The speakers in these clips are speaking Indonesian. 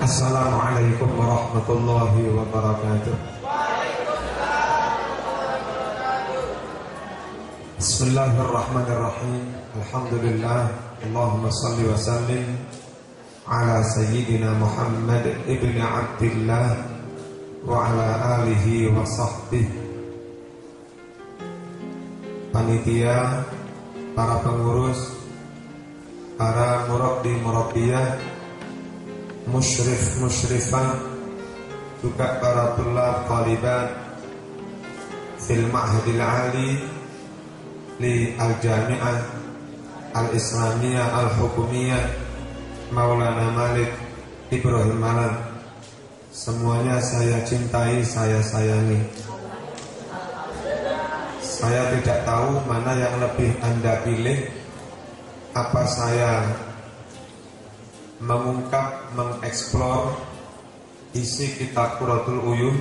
Assalamualaikum warahmatullahi wabarakatuh. Bismillahirrahmanirrahim. Alhamdulillah. Allahumma salli wa sallim ala sayyidina Muhammad ibn Abdillah wa ala alihi wa sahbihi. Panitia, para pengurus, para murabbi-murabbiyah, musyrif musyrifah, juga para tulab talibat fil ma'hadil ali li al-jami'ah al-islamiyah al-hukumiyah Maulana Malik Ibrahim Malan. Semuanya saya cintai, saya sayangi. Saya tidak tahu mana yang lebih Anda pilih, apa saya mengungkap, mengeksplor isi kitab Qurratul Uyun,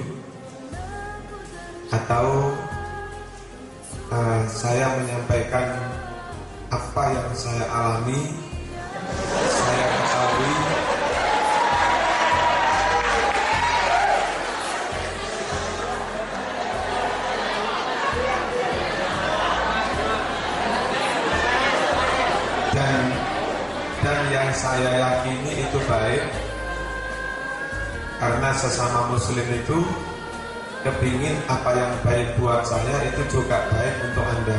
atau saya menyampaikan apa yang saya alami, saya ketahui, dan yang saya yakini itu baik, karena sesama muslim itu kepingin apa yang baik buat saya itu juga baik untuk Anda.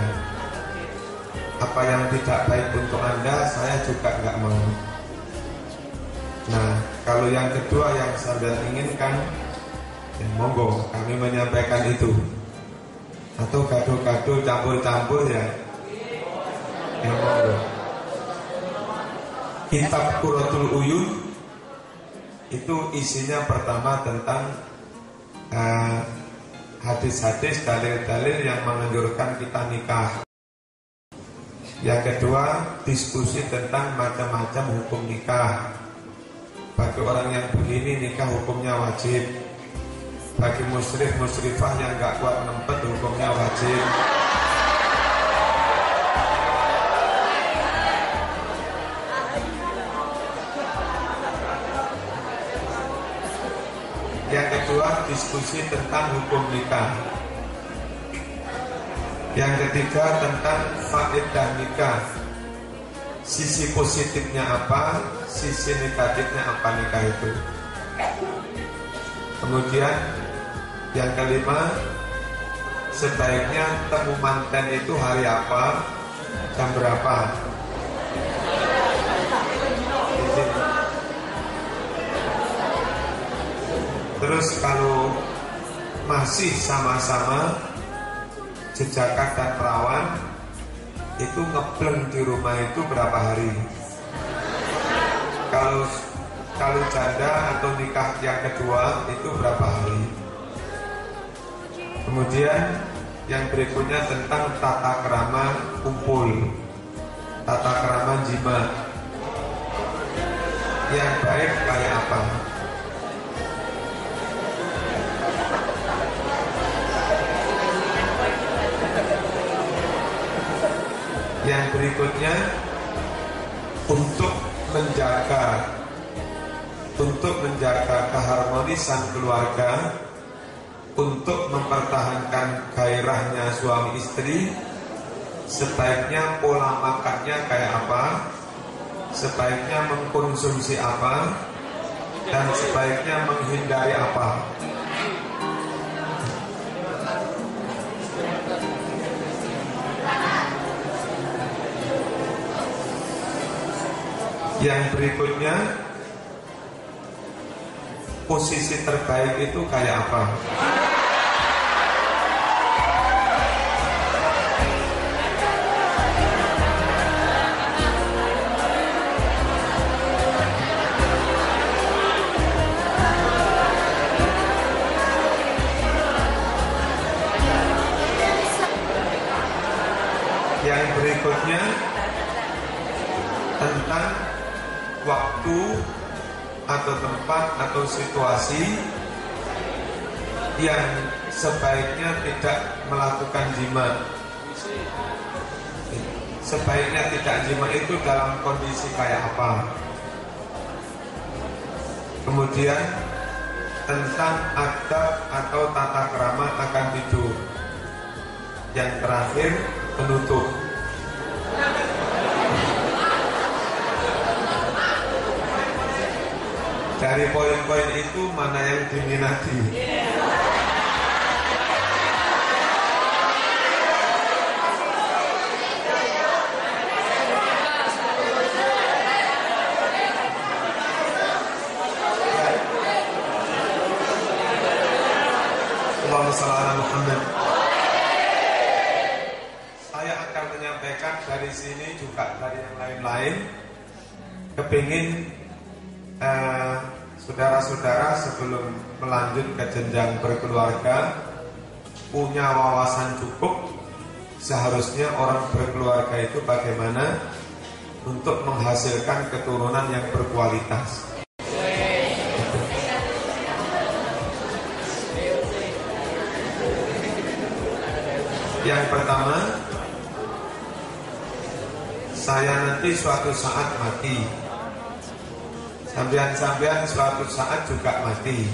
Apa yang tidak baik untuk Anda, saya juga nggak mau. Nah, kalau yang kedua yang saya inginkan, ya monggo kami menyampaikan itu. Atau gaduh-gaduh, campur-campur ya monggo. Kitab Qurratul Uyun itu isinya pertama tentang hadis-hadis, dalil-dalil yang menganjurkan kita nikah. Yang kedua, diskusi tentang macam-macam hukum nikah. Bagi orang yang begini, nikah hukumnya wajib. Bagi musyrif, musyrifah yang gak kuat nempet, hukumnya wajib. Yang kedua, diskusi tentang hukum nikah. Yang ketiga, tentang faedah nikah. Sisi positifnya apa, sisi negatifnya apa nikah itu. Kemudian yang kelima, sebaiknya temu manten itu hari apa, jam berapa. Terus kalau masih sama-sama jejakat dan perawan, itu ngebleng di rumah itu berapa hari? Kalau janda atau nikah yang kedua itu berapa hari? Kemudian yang berikutnya tentang tata krama kumpul, tata krama jima. Yang baik kayak apa? Yang berikutnya untuk menjaga keharmonisan keluarga, untuk mempertahankan gairahnya suami istri, sebaiknya pola makannya kayak apa, sebaiknya mengkonsumsi apa, dan sebaiknya menghindari apa. Yang berikutnya, posisi terbaik itu kayak apa? Yang berikutnya tentang waktu atau tempat atau situasi yang sebaiknya tidak melakukan jima. Sebaiknya tidak jima itu dalam kondisi kayak apa? Kemudian tentang adab atau tata krama akan tidur. Yang terakhir penutup. Dari poin-poin itu mana yang diminati? Allahumma shalli ala Muhammad. Saya akan menyampaikan dari sini juga dari yang lain-lain. Kepingin saudara-saudara sebelum melanjut ke jenjang berkeluarga punya wawasan cukup. Seharusnya orang berkeluarga itu bagaimana untuk menghasilkan keturunan yang berkualitas. Yang pertama, saya nanti suatu saat mati. Sampean-sampean suatu saat juga mati.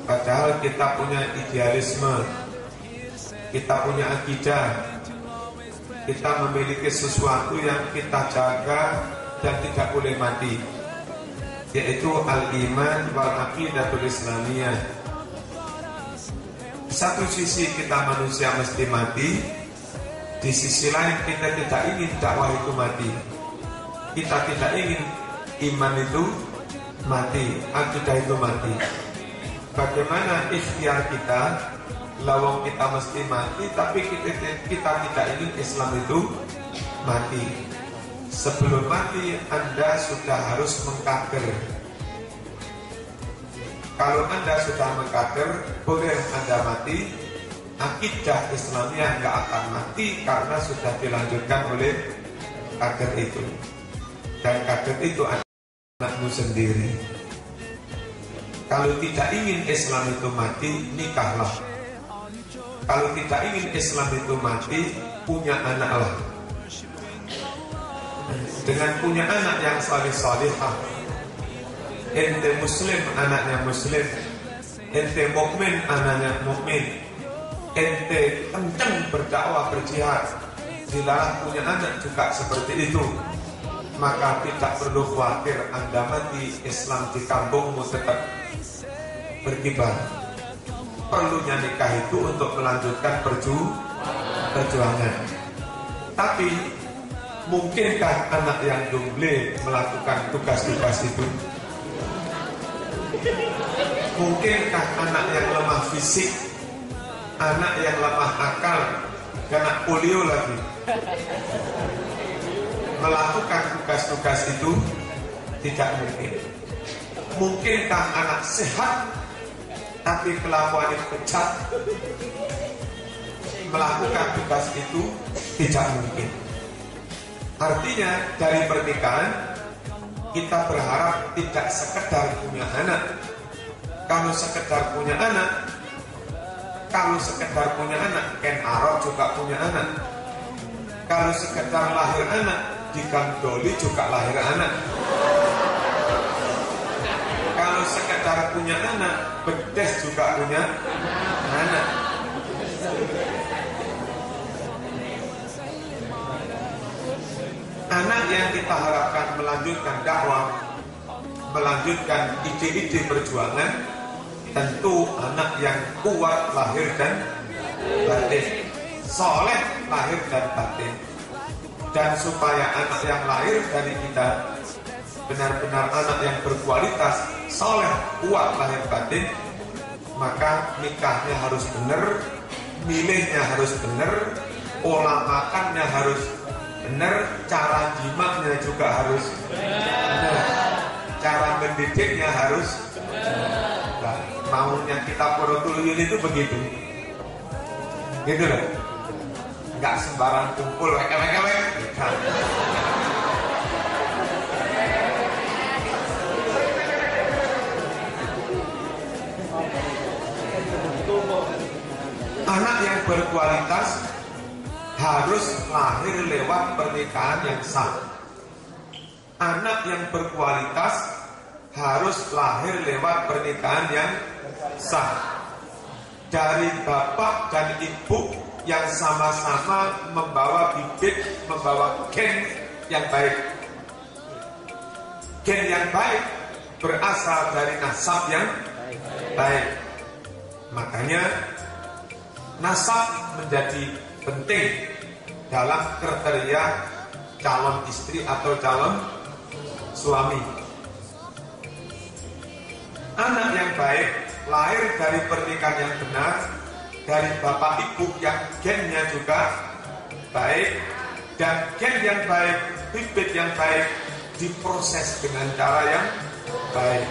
Padahal kita punya idealisme, kita punya akidah, kita memiliki sesuatu yang kita jaga dan tidak boleh mati, yaitu al-iman wal aqidatul islamiyah. Satu sisi kita manusia mesti mati, di sisi lain kita tidak ingin dakwah itu mati. Kita tidak ingin iman itu mati, akidah itu mati. Bagaimana ikhtiar kita? Lawang kita mesti mati, tapi kita tidak ingin Islam itu mati. Sebelum mati Anda sudah harus mengkader. Kalau Anda sudah mengkader, boleh Anda mati. Akidah Islamiyah nggak akan mati karena sudah dilanjutkan oleh kader itu. Dan kader itu anakmu sendiri. Kalau tidak ingin Islam itu mati, nikahlah. Kalau tidak ingin Islam itu mati, punya anaklah. Dengan punya anak yang salih-salihah, ente muslim anaknya muslim, ente mukmin anaknya mukmin, ente kencang berdakwah berjihad, dilarang punya anak juga seperti itu, maka tidak perlu khawatir Anda mati, Islam di kampungmu tetap berkibar. Perlunya nikah itu untuk melanjutkan perjuangan. Tapi mungkinkah anak yang dumble melakukan tugas-tugas itu? Mungkinkah anak yang lemah fisik, anak yang lemah akal, kena polio lagi, melakukan tugas-tugas itu? Tidak mungkin. Mungkinkah anak sehat tapi kelakuannya bejat melakukan tugas itu? Tidak mungkin. Artinya dari pernikahan kita berharap tidak sekedar punya anak. Kalau sekedar punya anak, Ken Arok juga punya anak. Kalau sekedar lahir anak, di Gang Doli juga lahir anak. Kalau sekedar punya anak, Bedes juga punya anak. Anak yang kita harapkan melanjutkan dakwah, melanjutkan ide-ide perjuangan, tentu anak yang kuat lahir dan batin, soleh lahir dan batin. Dan supaya anak yang lahir dari kita benar-benar anak yang berkualitas, soleh, kuat lahir batin, maka nikahnya harus benar, milihnya harus benar, pola makannya harus benar, cara jimatnya juga harus benar, cara mendidiknya harus benar. Maunya kita porotuluyun itu begitu, gitu loh, nggak sembarang kumpul wek-wek-wek. Anak yang berkualitas harus lahir lewat pernikahan yang sah. Anak yang berkualitas harus lahir lewat pernikahan yang sah dari bapak dan ibu yang sama-sama membawa bibit, membawa gen yang baik. Gen yang baik berasal dari nasab yang baik. Makanya nasab menjadi penting dalam kriteria calon istri atau calon suami. Anak yang baik lahir dari pernikahan yang benar, dari bapak ibu yang gennya juga baik, dan gen yang baik, bibit yang baik diproses dengan cara yang baik.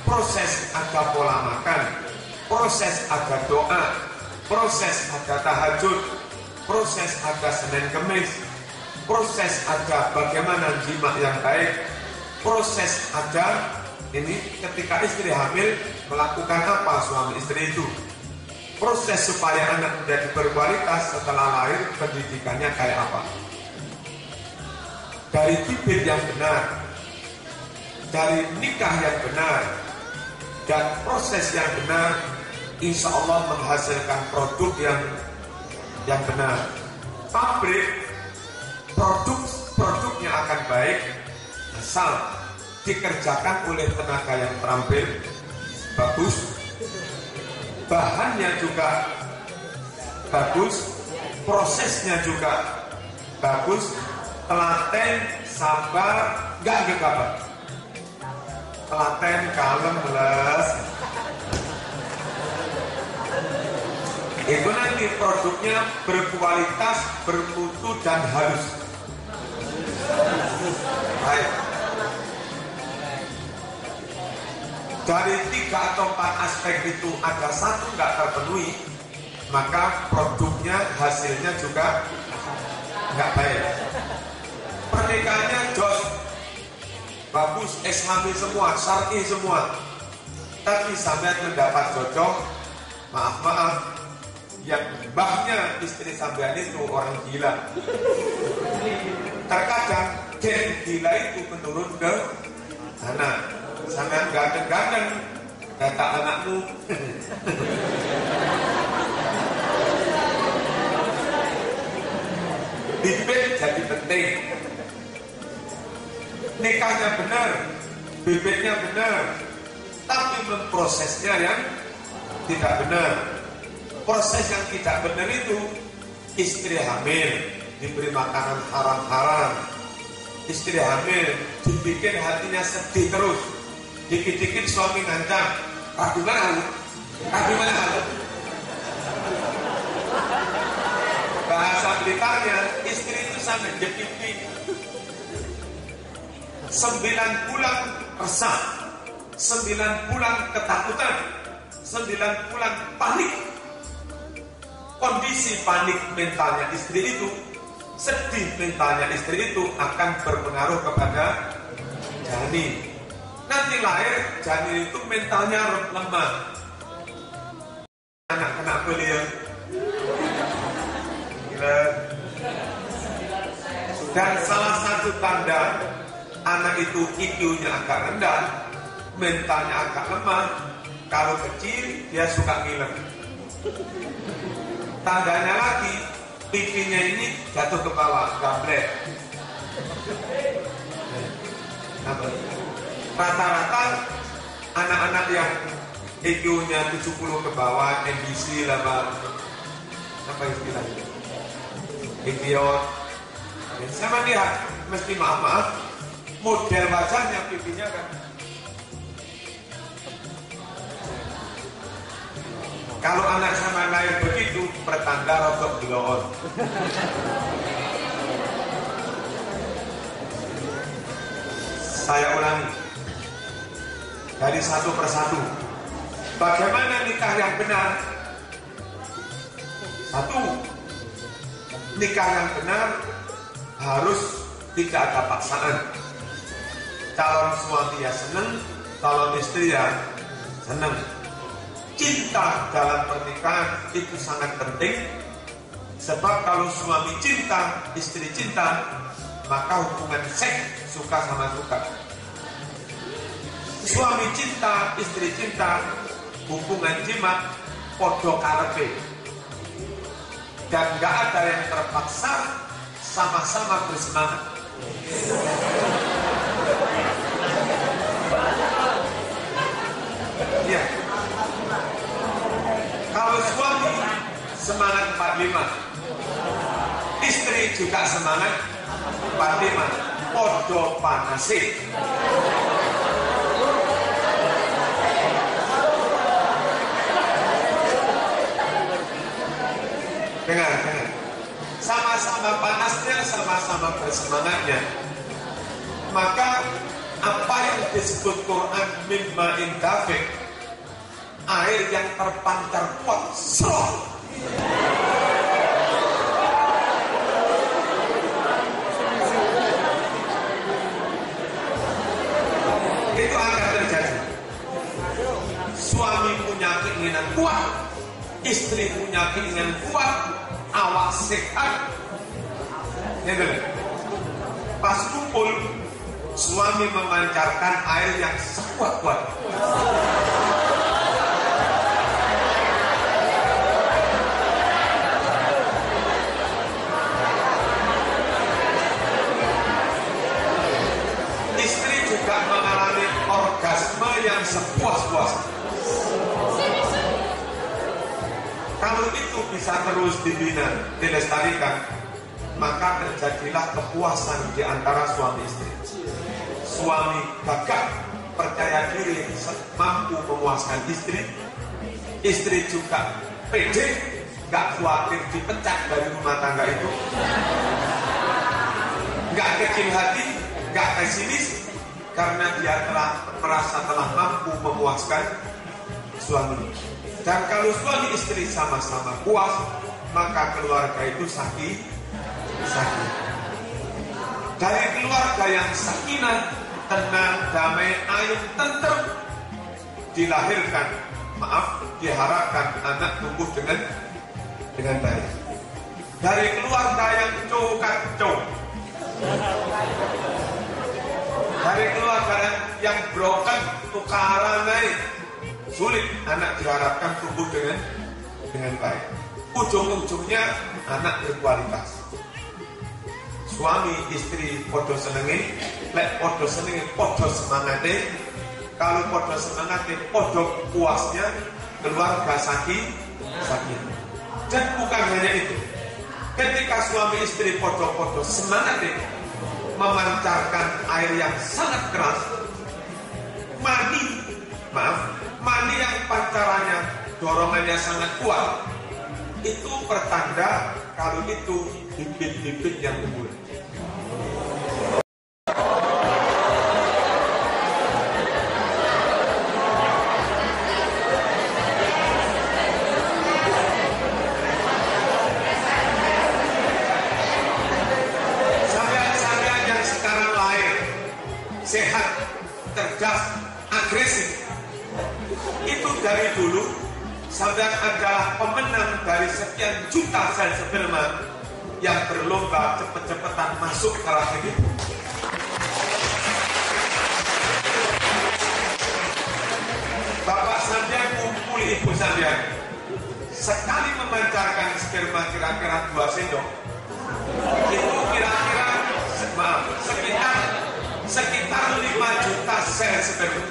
Proses ada pola makan, proses ada doa, proses ada tahajud, proses ada Senin Kemis, proses ada bagaimana jima yang baik, proses ada ini ketika istri hamil melakukan apa suami istri itu, proses supaya anak menjadi berkualitas setelah lahir, pendidikannya kayak apa. Dari bibit yang benar, dari nikah yang benar, dan proses yang benar, insya Allah menghasilkan produk yang benar. Pabrik produknya akan baik asal dikerjakan oleh tenaga yang terampil, bagus, bahannya juga bagus, prosesnya juga bagus, telaten, sabar, gak gegabah. Telaten, kalem, les. Itu nanti produknya berkualitas, bermutu, dan halus. Baik. Dari 3 atau 4 aspek itu ada satu nggak terpenuhi, maka produknya, hasilnya juga nggak baik. Pernikahannya jos, bagus, islami semua, syar'i semua, tapi sampai mendapat jodoh, maaf, yang mbahnya istri sampean itu orang gila. Terkadang gen gila itu menurun ke anak. Sampean ganteng-ganteng, kata anakmu. Bibit jadi penting. Nikahnya benar, bibitnya benar, tapi memprosesnya yang tidak benar. Proses yang tidak benar itu, istri hamil diberi makanan haram-haram, istri hamil dibikin hatinya sedih terus, dikit-dikit suami ngancam, gimana? Bahasa Blitarnya, istri itu sampai jepipi 9 bulan resah, 9 bulan ketakutan, 9 bulan panik. Kondisi panik mentalnya istri itu, sedih mentalnya istri itu akan berpengaruh kepada janin. Nanti lahir janin itu mentalnya lemah. Anak kena beliau. Dan salah satu tanda anak itu IQ-nya agak rendah, mentalnya agak lemah, kalau kecil dia suka ngiler. Tandanya lagi, pipinya ini jatuh ke bawah, gablek. Rata-rata anak-anak yang IQ-nya 70 ke bawah, NBC lah, apa istilahnya? Idiot. Sama lihat, mesti maaf, model wajahnya, pipinya kan. Kalau anak sama lahir begitu, pertanda rotok belon. Saya ulangi dari satu persatu. Bagaimana nikah yang benar? Satu, nikah yang benar harus tidak ada paksaan. Calon suami ya senang, calon istri ya senang. Cinta dalam pernikahan itu sangat penting. Sebab kalau suami cinta, istri cinta, maka hubungan seks suka sama suka. Suami cinta, istri cinta, hubungan jima podo karepe, dan gak ada yang terpaksa, sama-sama bersemangat. Ya. Kalau suami semangat 45, istri juga semangat 45, podo panase. Dengar. Sama-sama panasnya, sama-sama bersemangatnya. Maka apa yang disebut Quran mimma indafik, air yang terpancar kuat, serot. Itu akan terjadi. Suami punya keinginan kuat, istri punya keinginan kuat, awak sehat. Pas kumpul, suami memancarkan air yang sekuat-kuat. Istri juga mengalami orgasme yang sepuas-puasnya. Kalau itu bisa terus dibina, dilestarikan, maka terjadilah kepuasan di antara suami istri. Suami gagah, percaya diri, mampu memuaskan istri. Istri juga pede, gak khawatir dipecat dari rumah tangga itu. Gak kecil hati, gak pesimis, karena dia merasa telah mampu memuaskan suami. Dan kalau suami istri sama-sama puas, maka keluarga itu sakit. Dari keluarga yang sakinah, tenang, damai, ayem, tentrem, diharapkan anak tumbuh dengan baik. Dari keluarga yang kacau, dari keluarga yang broken, tukaran naik, sulit anak diharapkan tumbuh dengan baik. Ujung-ujungnya anak berkualitas. Suami istri podo senengi, lek podo senengi podo semangate. Kalau podo semangate podo puasnya, keluarga sakit. Dan bukan hanya itu, ketika suami istri podo semangate memancarkan air yang sangat keras, mani yang pancarannya, dorongannya sangat kuat, itu pertanda kalau itu bibit-bibit yang unggul. Sampai-sampai yang sekarang lahir, sehat, cerdas, agresif, itu dari dulu saudara adalah pemenang dari sekian juta sel sperma yang berlomba cepet-cepetan masuk ke rahim ibu. Bapak sampean kumpuli ibu sampean, sekali memancarkan sperma kira-kira 2 sendok, itu kira-kira sekitar 5 juta sel sperma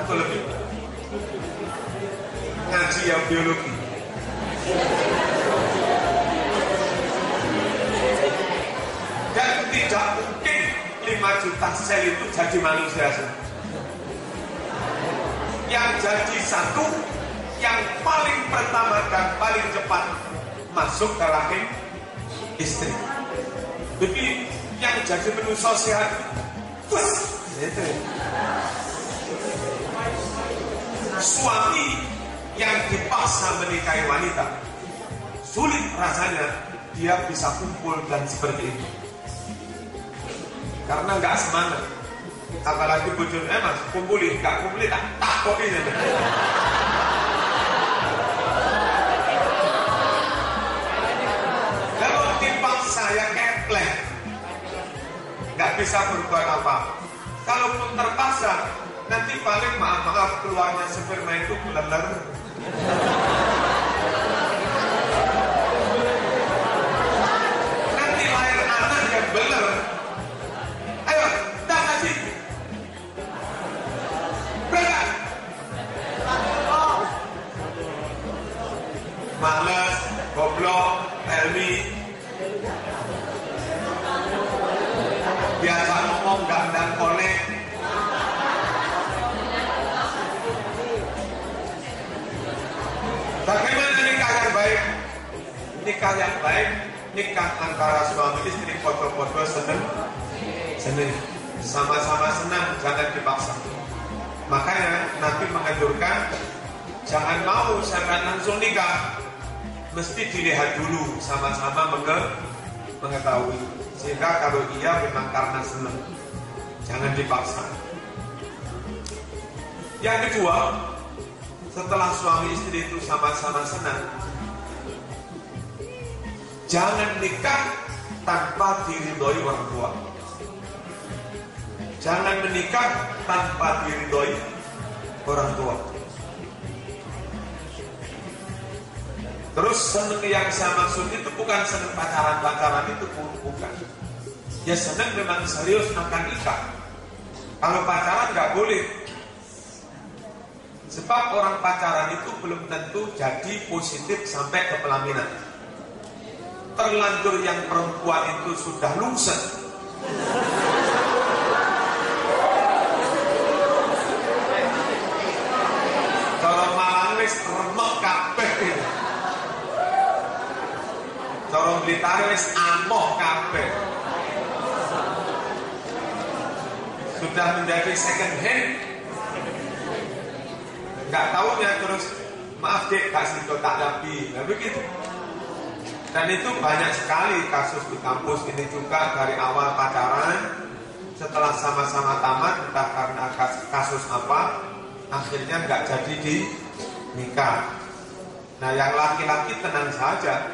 atau lebih. Ngaji yang biologi. Dan tidak mungkin 5 juta sel itu jadi manusia semua. Yang jadi satu, yang paling pertama dan paling cepat masuk ke rahim istri. Jadi yang jadi manusia sehat, itu. Suami yang dipaksa menikahi wanita, sulit rasanya dia bisa kumpul dan seperti itu, karena nggak semangat. Apalagi bojone mas kumpuli, nggak kumpuli tak takut ini. Kalau dipaksa ya keplek, nggak bisa berbuat apa. Kalaupun terpaksa, nanti paling keluarnya sperma itu beleler. Nanti lahir anak yang beler. Ayo, tak kasih. Berangkat. Males, goblok, Helmi. Biasa ngomong dan konek. Bagaimana nikah yang baik? Nikah yang baik, nikah antara suami istri foto-foto seneng, sama-sama senang, jangan dipaksa. Makanya Nabi menganjurkan jangan mau sangat langsung nikah, mesti dilihat dulu, sama-sama mengetahui. Sehingga kalau iya memang karena senang, jangan dipaksa. Yang kedua, setelah suami istri itu sama-sama senang, jangan nikah tanpa diridhoi orang tua. Jangan menikah tanpa diridhoi orang tua. Terus seneng yang saya maksud itu bukan seneng pacaran-pacaran itu, bukan. Ya seneng memang serius akan nikah. Kalau pacaran nggak boleh. Sebab orang pacaran itu belum tentu jadi positif sampai ke pelaminan. Terlanjur yang perempuan itu sudah lungsen. Cara Malang wis remek kabeh. Cara Blitar wis amoh kabeh. Sudah menjadi second hand. Nggak tahunya terus, maaf dek, kasih kotak nabi, nah begitu. Dan itu banyak sekali kasus di kampus ini juga, dari awal pacaran, setelah sama-sama tamat, entah karena kasus apa, akhirnya nggak jadi di nikah. Nah yang laki-laki tenang saja,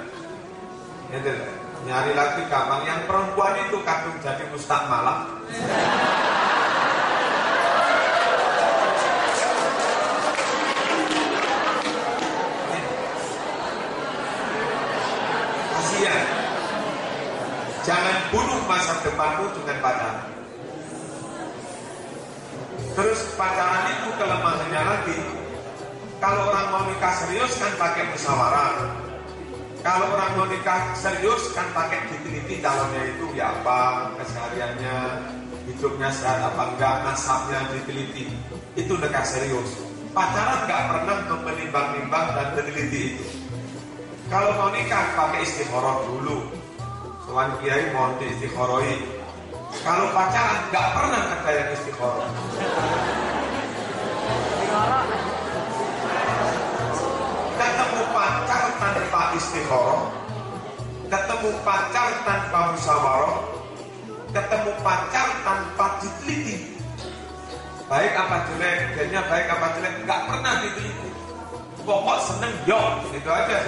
gitu. Nyari laki gampang, yang perempuan itu kadung jadi mustakmalah. Jangan bunuh masa depanmu dengan pacaran. Terus pacaran itu kelemahannya lagi, kalau orang mau nikah serius kan pakai musyawarah. Kalau orang mau nikah serius kan pakai diteliti calonnya itu ya apa, kesehariannya, hidupnya sehat apa enggak, nasabnya diteliti. Itu nikah serius. Pacaran nggak pernah menimbang-nimbang dan meneliti itu. Kalau mau nikah pakai istikharah dulu. Tuan Kiai mohon diistikharoi. Kalau pacaran nggak pernah ada yang istikharah. Ketemu pacar tanpa istikharah, ketemu pacar tanpa musyawarah, ketemu pacar tanpa diteliti. Baik apa jelek, jadinya baik apa jelek, nggak pernah diteliti. Pokok seneng yo, itu aja.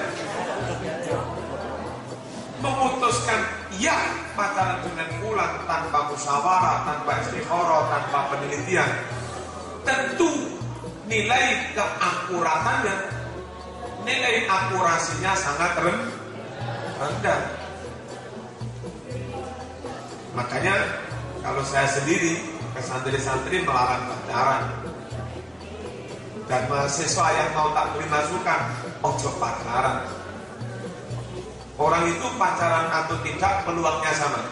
Memutuskan iya pacaran dengan bulan tanpa musyawarah, tanpa istikharah, tanpa penelitian, tentu nilai keakuratannya, nilai akurasinya sangat rendah. Makanya kalau saya sendiri ke santri-santri melarang pacaran, dan mahasiswa yang mau tak beri masukan, ojo pacaran. Orang itu pacaran atau tidak peluangnya sama.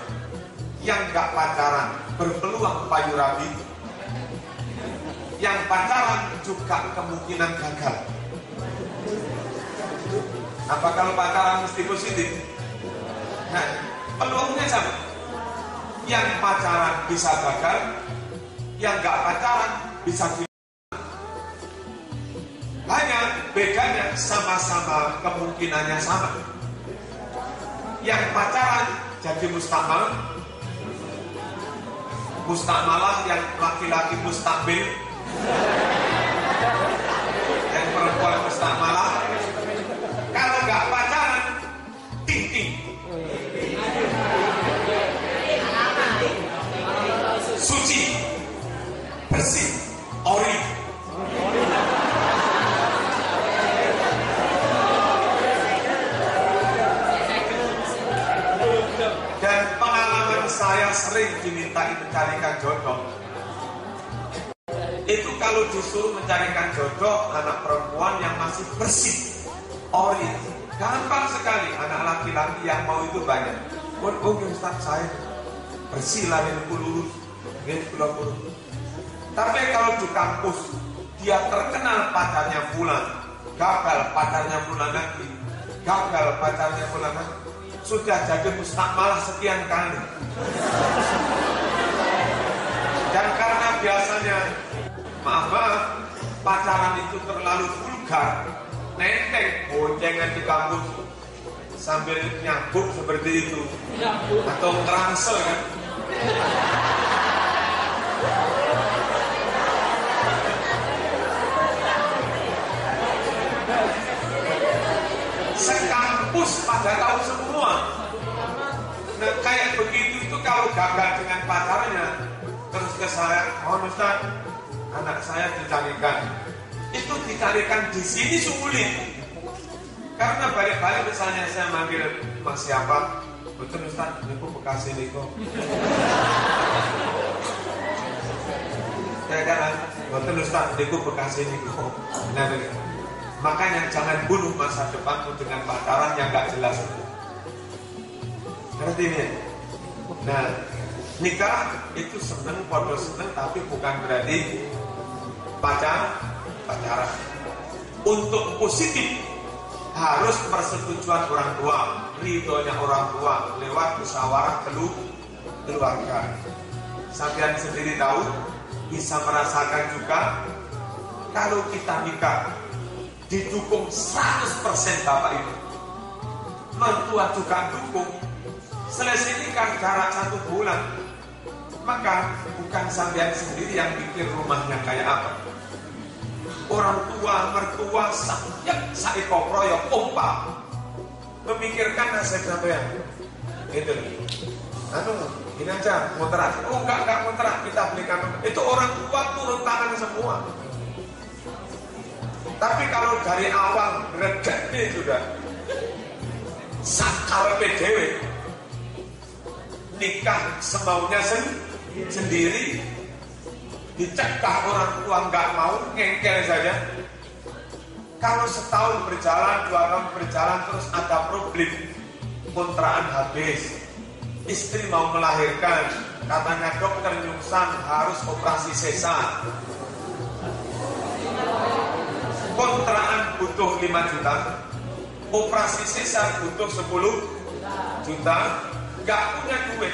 Yang gak pacaran berpeluang payu rabi. Yang pacaran juga kemungkinan gagal. Apa kalau pacaran mesti positif? Nah, peluangnya sama. Yang pacaran bisa gagal, yang gak pacaran bisa gagal. Hanya bedanya sama-sama kemungkinannya sama. Yang pacaran jadi mustakmalah, yang laki-laki mustakbil, yang perempuan mustakmalah. Kalau nggak pacaran, ting-ting, suci, bersih, ori. mencarikan jodoh. Itu kalau disuruh mencarikan jodoh anak perempuan yang masih bersih, ori, gampang sekali. Anak laki-laki yang mau itu banyak. Oh Ustaz, saya bersih lah, ini lurus, ini lurus. Tapi kalau di kampus dia terkenal pacarnya fulan, gagal pacarnya fulan lagi, gagal pacarnya fulan lagi, sudah jadi mustakmalah sekian kali. Dan karena biasanya maaf, pacaran itu terlalu vulgar, nenteng, boncengan di kampus sambil nyabuk seperti itu, atau ngerangsel kan. Sekampus pada tahu semua. Nah kayak begitu itu kalau gagal dengan pacarnya, terus ke saya, oh Ustaz, anak saya dicarikan. Itu dicarikan di sini sulit. Karena balik-balik misalnya saya manggil Mas siapa, betul Ustaz, ini kok Bekasi ini kok. Ya kan, betul Ustaz, ini kok Bekasi ini kok. Nah, makanya jangan bunuh masa depanmu dengan pacaran yang gak jelas. Ngerti ini? Nah, nikah itu seneng, podo seneng, tapi bukan berarti pacaran. Untuk positif harus persetujuan orang tua, ridhonya orang tua lewat musyawarah keluarga. Sampean sendiri tahu, bisa merasakan juga kalau kita nikah didukung 100% bapak ibu, mertua juga dukung. Selesai nikah jarak 1 bulan, maka bukan sampean sendiri yang pikir rumahnya kayak apa. Orang tua, mertua, saiko proyok, ompa memikirkan nasib sampean. Gitu. Ini aja kontrak. Oh enggak kontrak, kita belikan. Itu orang tua turun tangan semua. Tapi kalau dari awal regane sudah sakal PDW, nikah semaunya sendiri, dicegah orang tua nggak mau, ngengkel saja. Kalau setahun berjalan, 2 tahun berjalan, terus ada problem, kontrakan habis, istri mau melahirkan, katanya dokter nyungsang harus operasi sesar, kontrakan butuh 5 juta, operasi sesar butuh 10 juta, gak punya duit,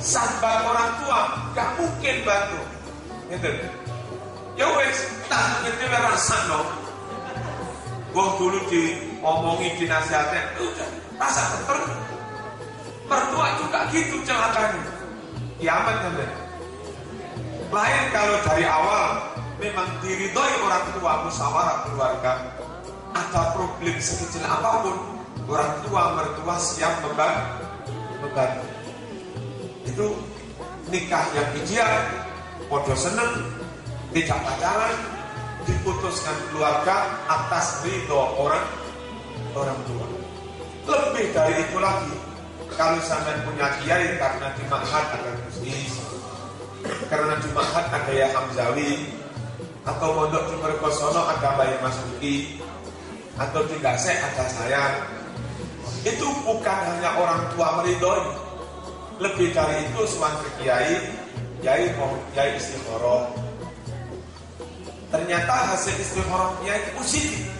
sambat orang tua gak mungkin bantu, gitu. Ya wes, tak ngerti rasa no. Wong dulu diomongi, dinasihatin, udah rasa betul. Mertua juga gitu celakanya. Kiamat kan? Lain kalau dari awal memang diridhoi orang tua, musyawarah keluarga, ada problem sekecil apapun, orang tua mertua siap membantu. Itu nikah yang ideal, podo seneng, tidak pacaran, diputuskan keluarga atas ridho orang tua. Lebih dari itu lagi, kalau sampai punya kiai karena di Ma'had ada Gustis, karena di Ma'had ada ya Hamzawi, atau pondok di Mergosono ada Bayi Masuki, atau di Gasek ada saya. Itu bukan hanya orang tua meridhoi, lebih dari itu suami kiai istikharah. Ternyata hasil istikharahnya itu positif,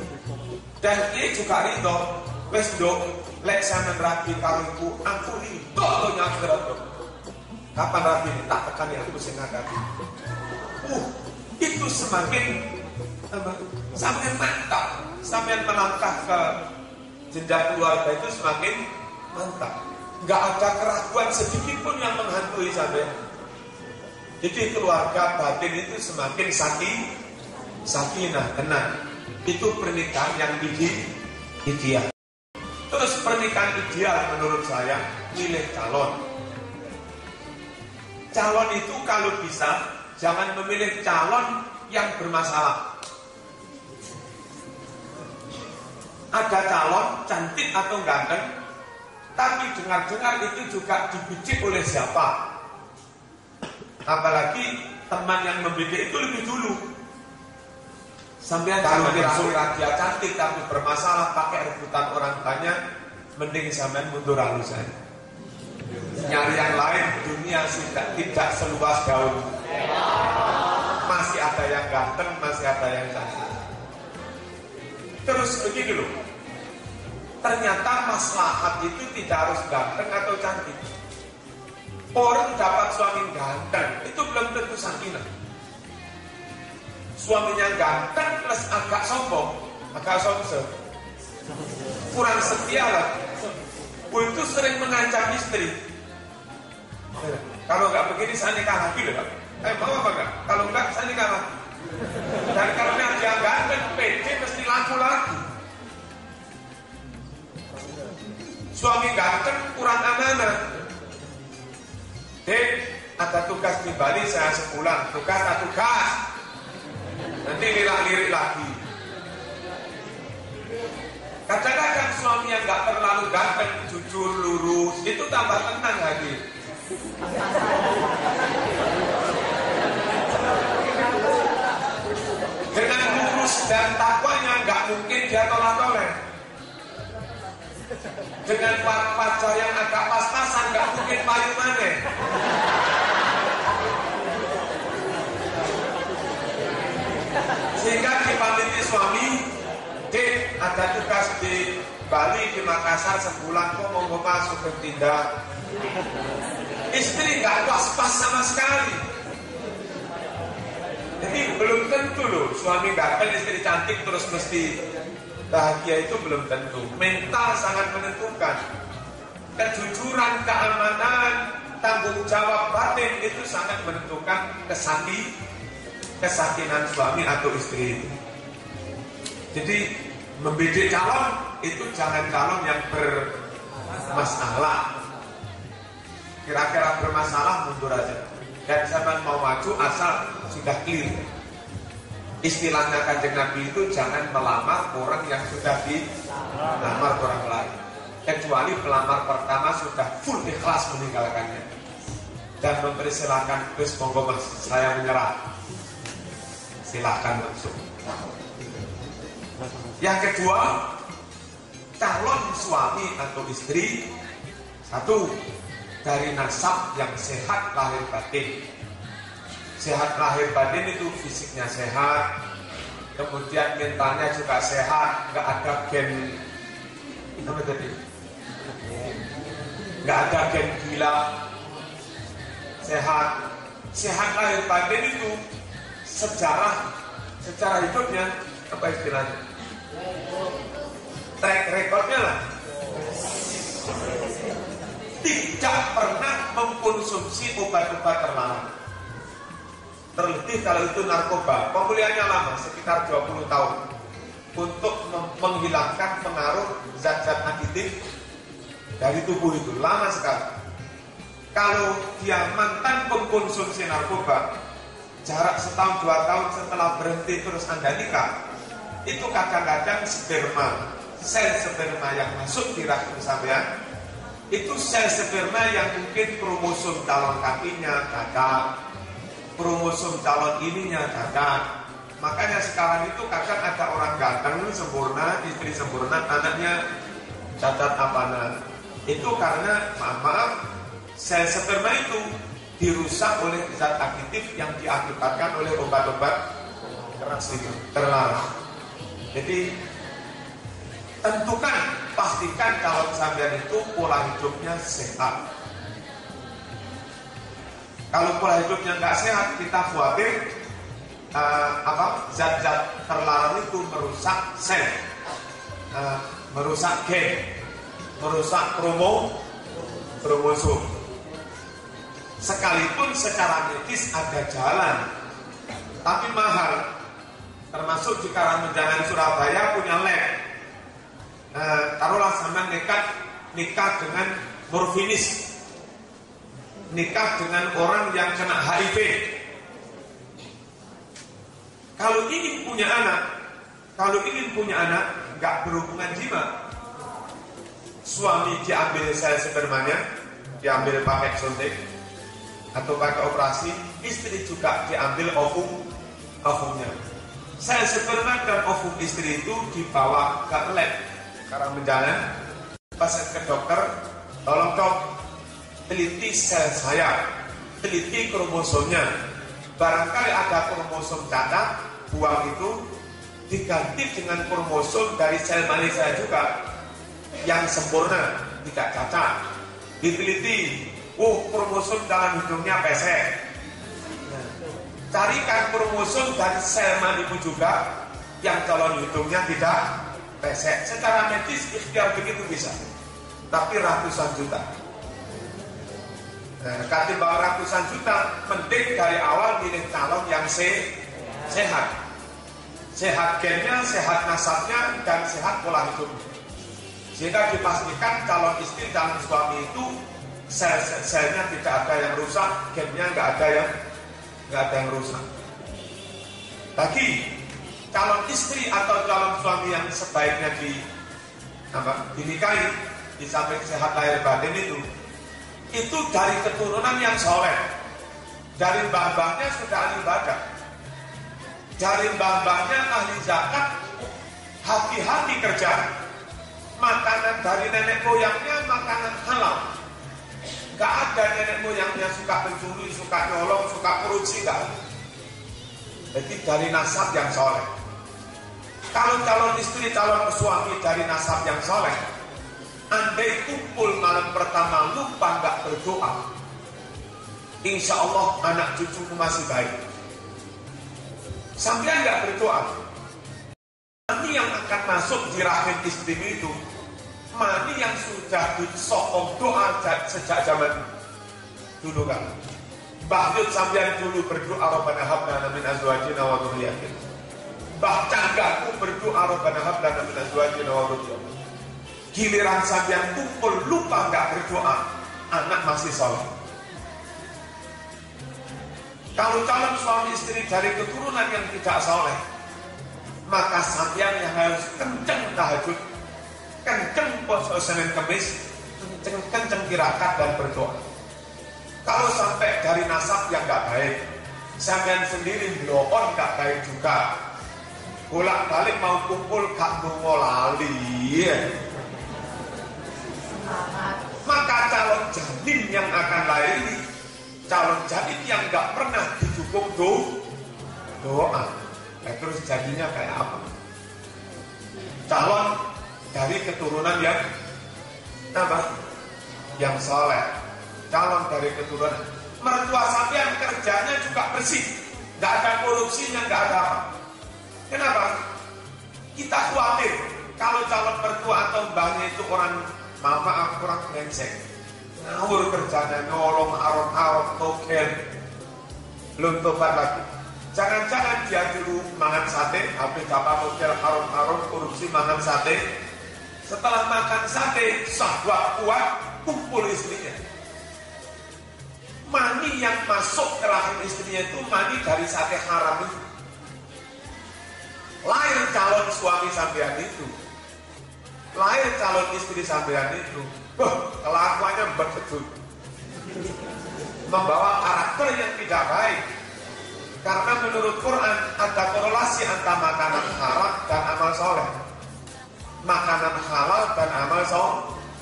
dan kiai juga ridho. Wes dok, lek sampean rapi karo iku, aku ridho to nyakret. Kapan rapi tak tekani aku sing ngadapi. Itu semakin mantap. Sampean melangkah ke jenjang keluarga itu semakin mantap. Gak ada keraguan sedikit pun yang menghantui sampean. Jadi keluarga batin itu semakin sakinah, tenang. Itu pernikahan yang ideal. Terus pernikahan ideal menurut saya, milih calon. Calon itu kalau bisa jangan memilih calon yang bermasalah. Ada calon cantik atau ganteng, tapi dengar-dengar itu juga dibijik oleh siapa? Apalagi teman yang membidik itu lebih dulu. Sampai kalau kira-kira dia cantik tapi bermasalah pakai rebutan orang banyak, mending sampean mundur halusan. Nyari yang lain, dunia sudah tidak seluas daun. Masih ada yang ganteng, masih ada yang cantik. Terus begini loh, ternyata maslahat itu tidak harus ganteng atau cantik. Orang dapat suami ganteng itu belum tentu sakinah. Suaminya ganteng plus agak sombong, agak sombong, kurang setia lah. Itu sering mengancam istri. Kalau nggak begini saya nikah lagi loh. Mau apa enggak? Kalau enggak saya nikah lagi. Dan karena dia ganteng, pede mesti laku lagi. Suami ganteng kurang amanah. Dek, ada tugas di Bali saya sebulan. Tugas. Nanti lirik lagi. Kadang-kadang suami yang nggak terlalu ganteng, jujur, lurus, itu tambah tenang hati. Dengan lurus dan takwanya nggak mungkin dia tolak-tolak. Dengan wajah yang agak pas-pasan nggak mungkin payu maneh. Sehingga dipamiti suami, Dek, ada tugas di Bali, di Makassar sebulan, kok mau masuk ke tindak. Istri nggak pas-pas sama sekali. Jadi belum tentu loh, suami ganteng, istri cantik terus mesti bahagia, itu belum tentu. Mental sangat menentukan. Kejujuran, keamanan, tanggung jawab batin itu sangat menentukan kesakinan suami atau istri itu. Jadi membidik calon itu jangan calon yang bermasalah. Kira-kira bermasalah mundur aja. Dan sampai mau maju asal sudah clear. Istilahnya Kanjeng Nabi itu jangan melamar orang yang sudah dilamar orang lain. Kecuali pelamar pertama sudah full ikhlas meninggalkannya dan mempersilahkan, terus monggo mas, saya menyerah. Silahkan masuk. Yang kedua, calon suami atau istri, satu, dari nasab yang sehat lahir batin. Sehat lahir batin itu fisiknya sehat, kemudian mentalnya juga sehat, nggak ada gen apa tadi? Nggak ada gen gila, sehat. Sehat lahir batin itu secara hidupnya apa istilahnya? Track recordnya lah. Tidak pernah mengkonsumsi obat-obat terlarang. Terlebih kalau itu narkoba, pemulihannya lama, sekitar 20 tahun. Untuk menghilangkan pengaruh zat-zat aditif dari tubuh itu, lama sekali. Kalau dia mantan pengkonsumsi narkoba, jarak setahun 2 tahun setelah berhenti terus Anda nikah, itu kadang-kadang sperma, sel sperma yang masuk di rahim sampean, itu sel sperma yang mungkin kromosom calon kakinya cacat, kromosom calon ininya cacat. Makanya sekarang itu kadang ada orang ganteng sempurna, istri sempurna, anaknya cacat apana. Itu karena maaf, sel sperma itu dirusak oleh zat aditif yang diakibatkan oleh obat-obat keras itu, terlarang. Jadi tentukan, pastikan calon sampean itu pola hidupnya sehat. Kalau pola hidupnya nggak sehat, kita khawatir zat-zat terlarang itu merusak sel, merusak gen, merusak kromosom. Sekalipun secara medis ada jalan, tapi mahal. Termasuk di Karangmenjangan Surabaya punya lab. Taruhlah sama nikah dengan morfinis, nikah dengan orang yang kena HIV. Kalau ingin punya anak, nggak berhubungan jima, suami diambil sel spermanya, diambil pakai suntik atau pakai operasi, istri juga diambil ovumnya. Sel sperma dan ovum istri itu dibawa ke lab sekarang menjalan. Pas ke dokter, tolong dok, teliti sel saya, teliti kromosomnya. Barangkali ada kromosom cacat, buang itu diganti dengan kromosom dari sel manis saya juga yang sempurna, tidak cacat. Diteliti, kromosom dalam hidungnya pesek. Carikan kromosom dari sel manimu juga yang calon hidungnya tidak pesek. Secara medis ikhtiar begitu bisa, tapi ratusan juta. Ketimbang ratusan juta, mending dari awal milih calon yang sehat gennya, sehat nasabnya, dan sehat pola hidup, sehingga dipastikan calon istri dan suami itu sel-selnya tidak ada yang rusak, gennya nggak ada yang rusak. Lagi calon istri atau calon suami yang sebaiknya dinikahi, di samping sehat lahir batin itu dari keturunan yang soleh. Dari mbah-mbahnya sudah ahli ibadah, dari mbah-mbahnya ahli zakat, hati-hati kerja. Makanan dari nenek moyangnya makanan halal. Gak ada nenek moyangnya suka pencuri, suka nyolong, suka korupsi, gak. Jadi dari nasab yang soleh. Kalau calon istri, calon suami dari nasab yang soleh, andai kumpul malam pertama lupa gak berdoa, insya Allah anak cucumu masih baik. Sampai gak berdoa, mani yang akan masuk di rahim istrimu itu mani yang sudah disokong doa sejak zaman dulu kan. Mbah Yud sampean dulu berdoa Rabbana hab lana min azwajina wa dzurriyyatina. Mbah Canggaku berdoa Rabbana hab lana min azwajina wa dzurriyyatina. Giliran sampean kumpul lupa enggak berdoa, anak masih soleh. Kalau calon suami istri dari keturunan yang tidak soleh, maka sampean yang harus kenceng tahajud, kenceng puasa Senin Kemis, kenceng tirakat dan berdoa. Kalau sampai dari nasab yang gak baik, sampean sendiri bloon gak baik juga, bolak-balik mau kumpul gak mau lali, maka calon janin yang akan lahir ini, calon janin yang gak pernah didukung doa, terus jadinya kayak apa? Calon dari keturunan yang yang soleh, calon dari keturunan mertua sampean kerjanya juga bersih, nggak ada korupsinya, nggak ada apa. Kenapa? Kita khawatir kalau calon mertua atau mbahnya itu orang kurang brengsek, ngawur kerjanya, nyolong, arong-arong, tokel, belum tobat lagi. Jangan-jangan dia dulu makan sate, habis dapat model arong-arong, korupsi makan sate. Setelah makan sate, syahwat kuat, kumpul istrinya. Mani yang masuk ke rahim istrinya itu mani dari sate haram itu. Lahir calon suami sampean itu, lahir calon istri sampean itu, kelakuannya berkedut, membawa karakter yang tidak baik. Karena menurut Quran ada korelasi antara makanan haram dan amal soleh. Makanan halal dan amal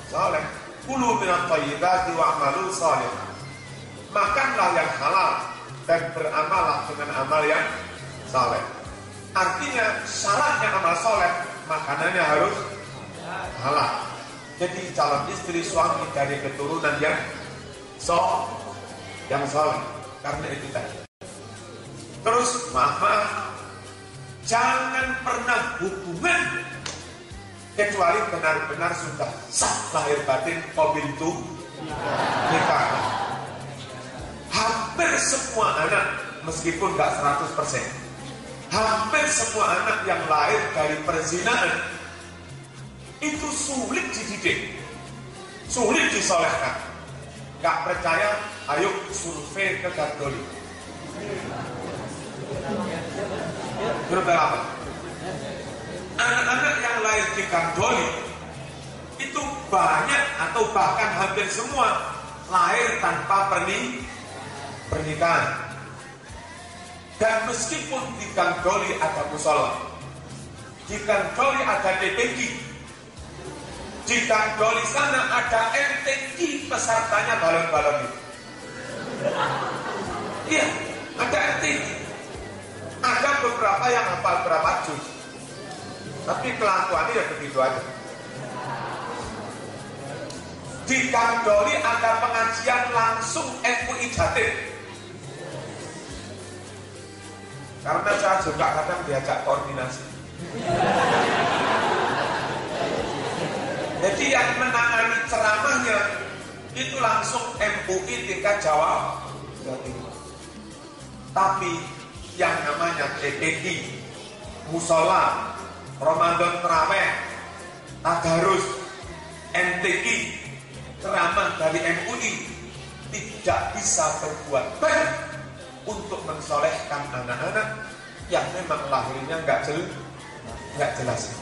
soleh. Kulu minat thayyibati wa'malu soleh. Makanlah yang halal dan beramalah dengan amal yang soleh. Artinya syaratnya amal soleh, makanannya harus halal. Jadi calon istri suami dari keturunan yang soleh. Karena itu tadi. Terus maaf, jangan pernah hubungan kecuali benar-benar sudah sah lahir batin qobintu nikah. Hampir semua anak, meskipun gak 100%, hampir semua anak yang lahir dari perzinahan itu sulit dididik, sulit disolehkan. Gak percaya, ayo survei ke Gardoli. Berapa? Anak-anak yang lahir di Gardoli itu banyak atau bahkan hampir semua lahir tanpa pernikahan. Dan meskipun di Gang Doli ada musola, di Gang Doli ada DPG, di Gang Doli sana ada MTQ, pesertanya balon-balon itu. Iya, ada MTQ. Ada beberapa yang hafal berapa juz, tapi kelakuannya ya begitu aja. Di Gang Doli ada pengajian langsung MUI Jatim. Karena saya juga kadang diajak koordinasi. Jadi yang menangani ceramahnya itu langsung MUI tingkat Jawa Timur. Tapi yang namanya TPQ, musola, Ramadan Terawih, Tadarus, MTQ, ceramah dari MUI tidak bisa berbuat baik untuk mensolehkan anak-anak yang memang lahirnya nggak jelas.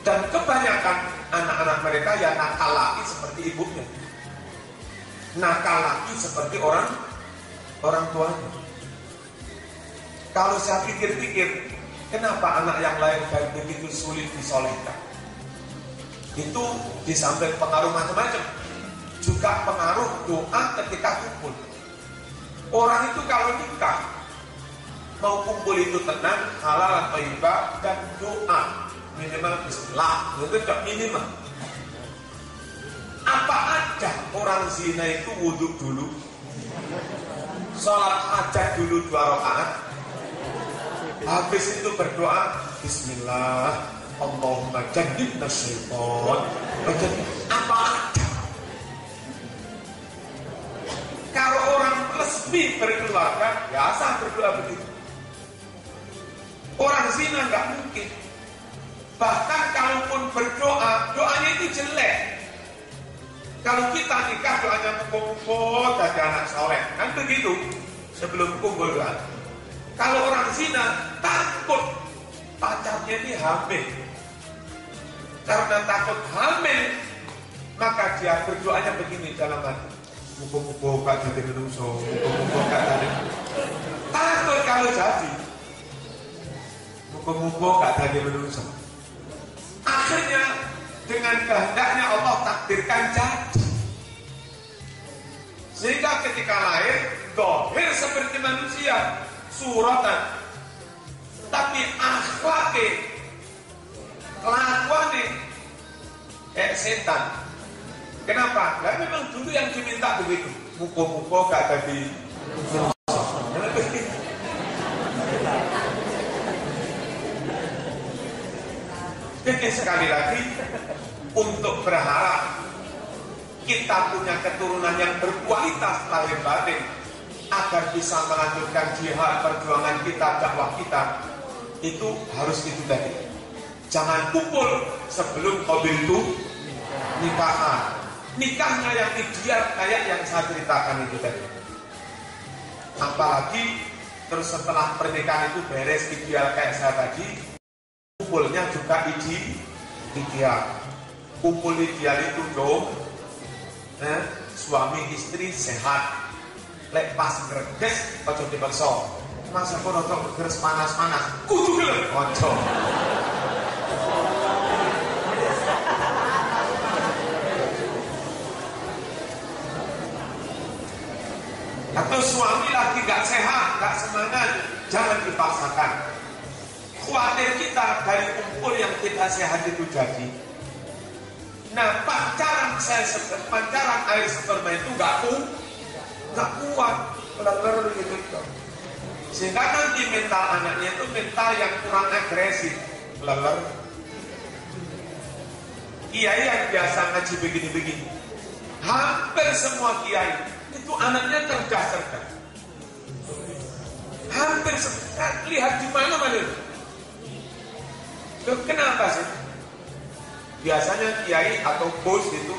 Dan kebanyakan anak-anak mereka ya nakal lagi seperti ibunya, nakal lagi seperti orang tuanya. Kalau saya pikir-pikir, kenapa anak yang lahir dari begitu sulit disolehkan? Itu di samping pengaruh macam-macam, juga pengaruh doa ketika kumpul. Orang itu kalau nikah, mau kumpul itu tenang, halal, thayyibah, dan doa minimal bismillah, itu tidak minimal. Apa ada orang zina itu wudhu dulu, sholat hajat dulu 2 rakaat, habis itu berdoa bismillah, Allahumma jannibna syaitan. Apa ada? Kalau orang resmi berkeluarga, biasa berdoa begitu. Orang zina nggak mungkin. Bahkan kalaupun berdoa, doanya itu jelek. Kalau kita nikah doanya kumpul jadi anak soleh, kan begitu. Sebelum kumpul doa. Kalau orang zina takut pacarnya ini hamil. Karena takut hamil, maka dia berdoanya begini dalam hati. Muka-muka gak jadi menungso, muka-muka gak jadi. Takut kalau jadi. Muka-muka gak jadi menungso. Akhirnya dengan kehendaknya Allah takdirkan jadi. Sehingga ketika lahir, dohir seperti manusia, suratan. Tapi akhlaknya, kelakuannya, setan. Kenapa? Karena memang dulu yang diminta begitu. Muka-muka gak jadi. Jadi sekali lagi, untuk berharap kita punya keturunan yang berkualitas lahir batin, agar bisa melanjutkan jihad perjuangan kita, dakwah kita, itu harus itu tadi. Jangan kumpul sebelum qabil itu nikahan. Nikahnya yang ideal kayak yang saya ceritakan itu tadi. Apalagi terus setelah pernikahan itu beres ideal kayak saya tadi, kumpulnya juga ideal. Kumpul ideal itu dong, suami istri sehat. Lek pas greges ojo dipaksa. Masa pun untuk greges panas-panas, kudu gelem ojo. Atau suami lagi gak sehat, gak semangat, jangan dipaksakan. Khawatir kita dari kumpul yang tidak sehat itu jadi. Nah, pancaran air sperma itu gak kuat, benar-benar gitu. Sehingga nanti mental anaknya itu mental yang kurang agresif, leler. Kiai yang biasa ngaji begini-begini, hampir semua kiai itu anaknya cerdas. Hampir semua, lihat di mana-mana. Kenapa sih? Biasanya kiai atau bos itu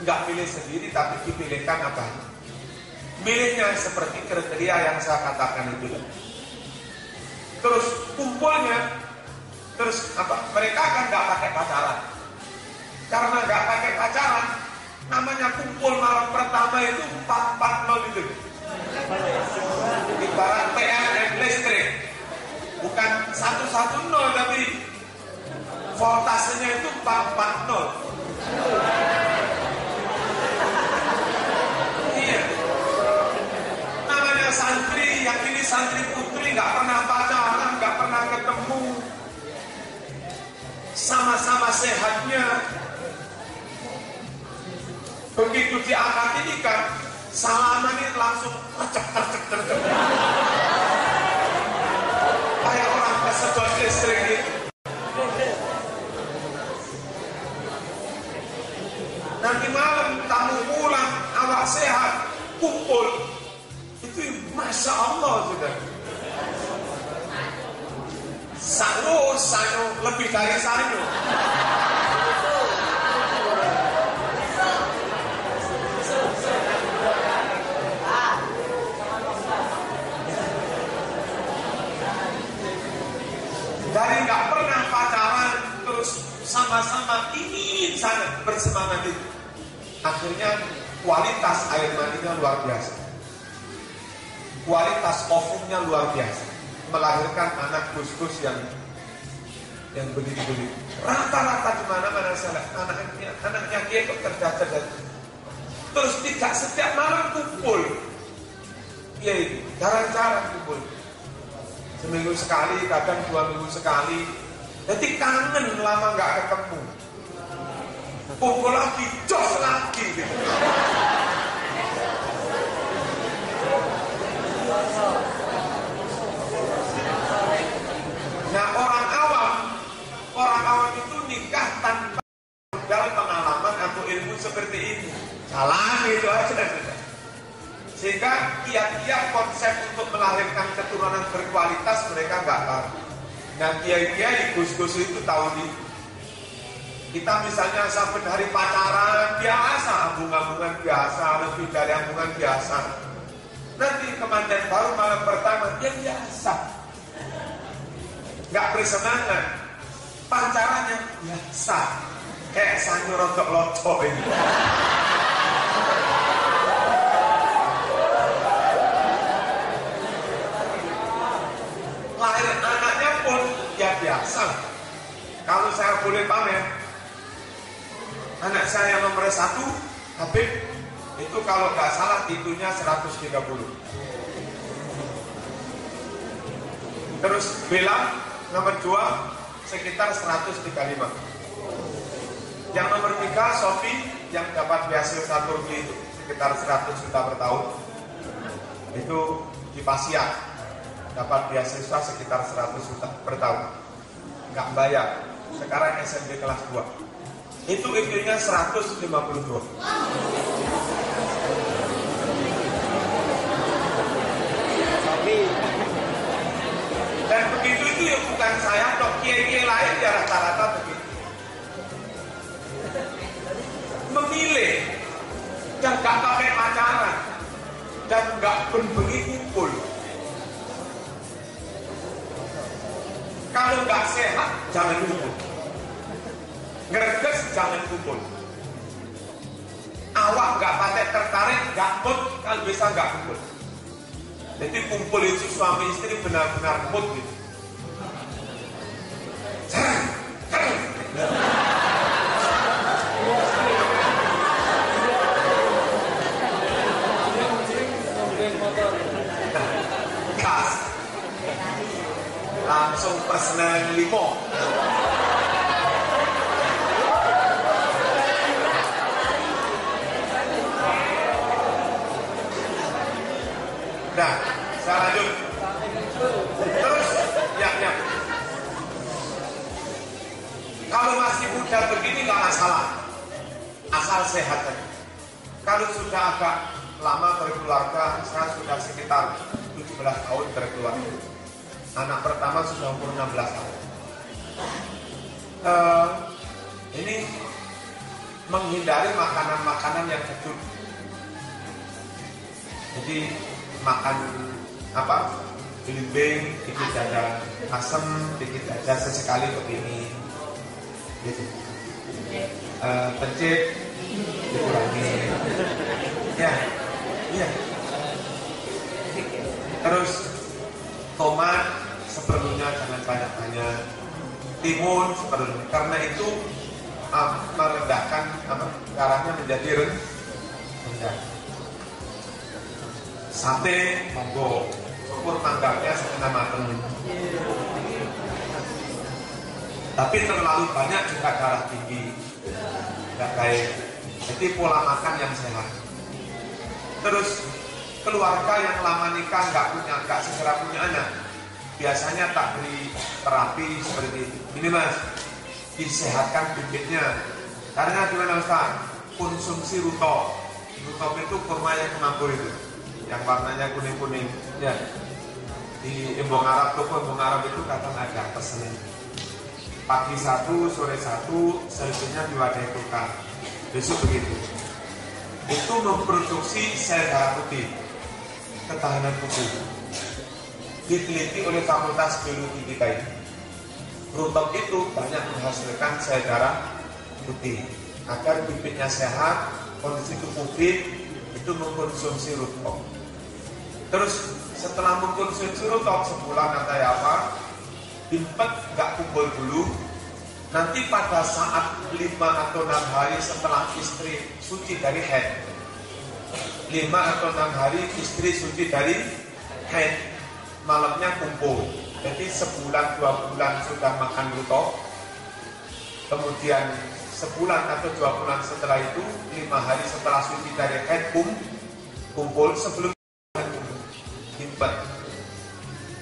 nggak pilih sendiri, tapi dipilihkan apa? Milihnya seperti kriteria yang saya katakan itu. Terus kumpulnya, terus apa? Mereka kan nggak pakai pacaran. Karena nggak pakai pacaran, namanya kumpul malam pertama itu 4-4-0 itu. Ibarat PRN Bukan 110 tapi voltasenya itu 440. Iya. Namanya santri, yang ini santri putri, nggak pernah pacaran, nggak pernah ketemu, sama-sama sehatnya. Begitu diangkat ini kan, salaman ini langsung tercek. Kayak orang kesedot listrik gitu. Nanti malam tamu pulang, awak sehat, kumpul. Itu Masya Allah sudah. Sano, lebih dari sano. Dari nggak pernah pacaran, terus sama-sama ingin sangat bersemangat itu. Akhirnya kualitas air mandinya luar biasa. Kualitas ovumnya luar biasa. Melahirkan anak gus-gus yang begitu-begitu. Rata-rata di mana-mana saya anaknya dia itu cerdas. Terus tidak setiap malam kumpul. Ya itu, jarang-jarang kumpul. Seminggu sekali, kadang 2 minggu sekali. Jadi kangen lama nggak ketemu. Kumpul lagi, jos lagi gitu. Nah orang awam itu nikah tanpa dalam pengalaman atau ilmu seperti ini. Salah itu aja. Sehingga kiat-kiat konsep untuk melahirkan keturunan berkualitas mereka nggak tahu. Nah kiai-kiai gus-gus itu tahu nih. Kita misalnya sampai hari pacaran biasa, ambung-ambungan biasa, lebih dari ambungan biasa. Nanti kemanten baru malam pertama dia biasa, nggak bersemangat. Pacarannya biasa, kayak sayur rotok lotok ini. Lahir anaknya pun ya biasa. Kalau saya boleh pamer, anak saya nomor 1 Habib itu kalau nggak salah itunya 130. Terus Bella nomor 2 sekitar 135. Yang nomor 3 Sofi yang dapat beasiswa Turki itu sekitar 100 juta per tahun. Itu di Pasia dapat beasiswa sekitar 100 juta per tahun. Nggak bayar. Sekarang SMP kelas 2. Itu IQ-nya 152. Dan begitu itu ya bukan saya, dok, kiai-kiai lain ya rata-rata begitu. Memilih dan gak pakai pacaran dan gak berbagi kumpul. Kalau gak sehat, jangan kumpul. Ngerges, jangan kumpul. Awak gak pakai tertarik, gak mood, kalau bisa gak kumpul. Jadi kumpul itu suami istri benar-benar mood gitu. Gas. Langsung personal 5. Nah, saya lanjut. Terus, ya. Kalau masih muda begini nggak masalah, asal sehat aja. Kalau sudah agak lama berkeluarga, saya sudah sekitar 17 tahun berkeluarga. Anak pertama sudah umur 16 tahun. Ini menghindari makanan-makanan yang kecut. Jadi makan apa? Belimbing, dikit aja asam, dikit aja sesekali begini, gitu. Pencit dikurangi, ya. Terus tomat seperlunya, jangan banyak-banyak. Timun seperlunya, karena itu merendahkan darahnya menjadi rendah. Sate monggo, syukur manggangnya setengah mateng. Tapi terlalu banyak juga darah tinggi, tidak baik. Jadi pola makan yang sehat. Terus keluarga yang lama nikah nggak segera punya anak, biasanya tak beri terapi seperti ini mas, disehatkan bibitnya. Karena gimana Ustaz? Konsumsi rutop. Rutop itu kurma yang kemambur itu, yang warnanya kuning-kuning. Ya. Di Embong Arab, toko Embong Arab itu kadang ada pesen. Pagi satu, sore satu, selesainya diwadai tukar. Besok begitu. Itu memproduksi sel darah putih, ketahanan tubuh. Diteliti oleh Fakultas Biologi kita ini. Rutop itu banyak menghasilkan sel darah putih. Agar bibitnya sehat, kondisi tubuh fit, itu mengkonsumsi rutop. Terus setelah mengkonsumsi rutop sebulan atau apa, dimpet nggak kumpul dulu. Nanti pada saat 5 atau 6 hari setelah istri suci dari haid, 5 atau 6 hari istri suci dari haid, malamnya kumpul. Jadi sebulan 2 bulan sudah makan rutop, kemudian sebulan atau 2 bulan setelah itu 5 hari setelah suci dari haid kumpul sebelum dimpet.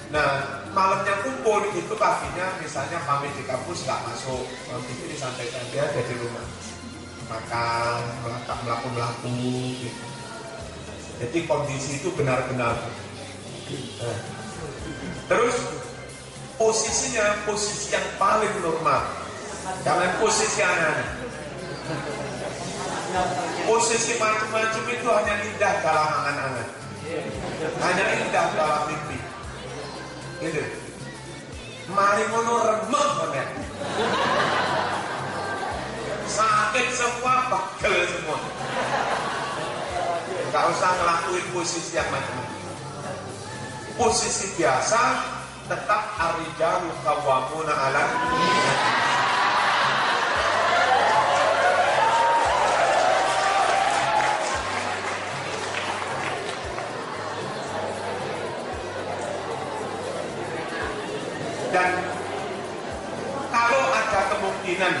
Nah, malamnya kumpul itu paginya misalnya pamit di kampus nggak masuk, itu disampaikan dia ada di rumah makan, melaku gitu. Jadi kondisi itu benar-benar. Nah, terus posisinya posisi yang paling normal, jangan posisi anak-anak. Posisi macam-macam itu hanya indah dalam angan-angan, hanya indah dalam mimpi. Gitu. Mari ngono remeh banget. Sakit semua, pegel semua. Gak usah ngelakuin posisi yang macam-macam. Posisi biasa tetap ar-rijalu qawwamuna 'ala dan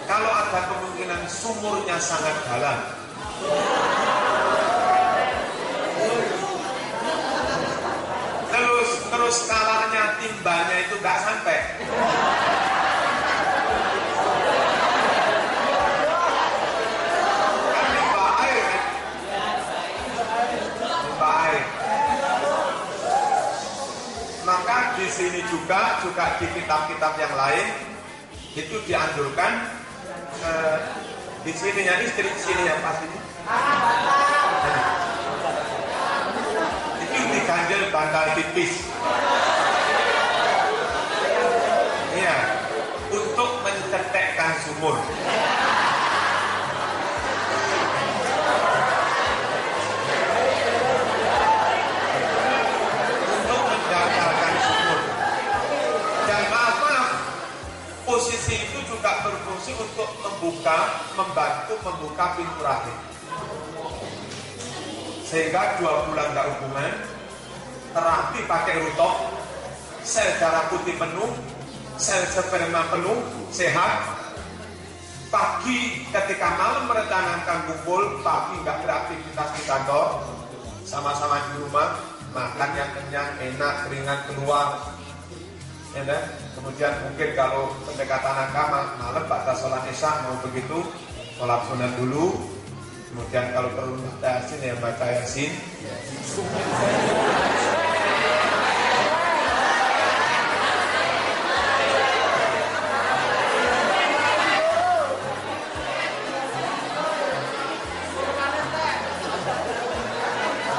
kalau ada kemungkinan sumurnya sangat dalam, terus skalanya timbanya itu nggak sampai, kan timba air, maka di sini juga di kitab-kitab yang lain itu dianjurkan di sininya istri, di sini yang pas ini. Itu diganjel bantal tipis. Iya, untuk mencetekkan sumur. Untuk mendaftarkan sumur. Dan maaf, posisi itu juga berfungsi untuk membantu membuka pintu rahim. Sehingga 2 bulan gak hubungan, terapi pakai rutop, sel darah putih penuh, sel sperma penuh, sehat. Pagi ketika malam merencanakan kumpul, pagi gak beraktivitas di kantor, sama-sama di rumah, makan yang kenyang, enak, ringan keluar. Ya, dan kemudian mungkin kalau pendekatan agama malam pada sholat isya mau begitu, sholat sunat dulu, kemudian kalau perlu baca yasin ya baca yasin.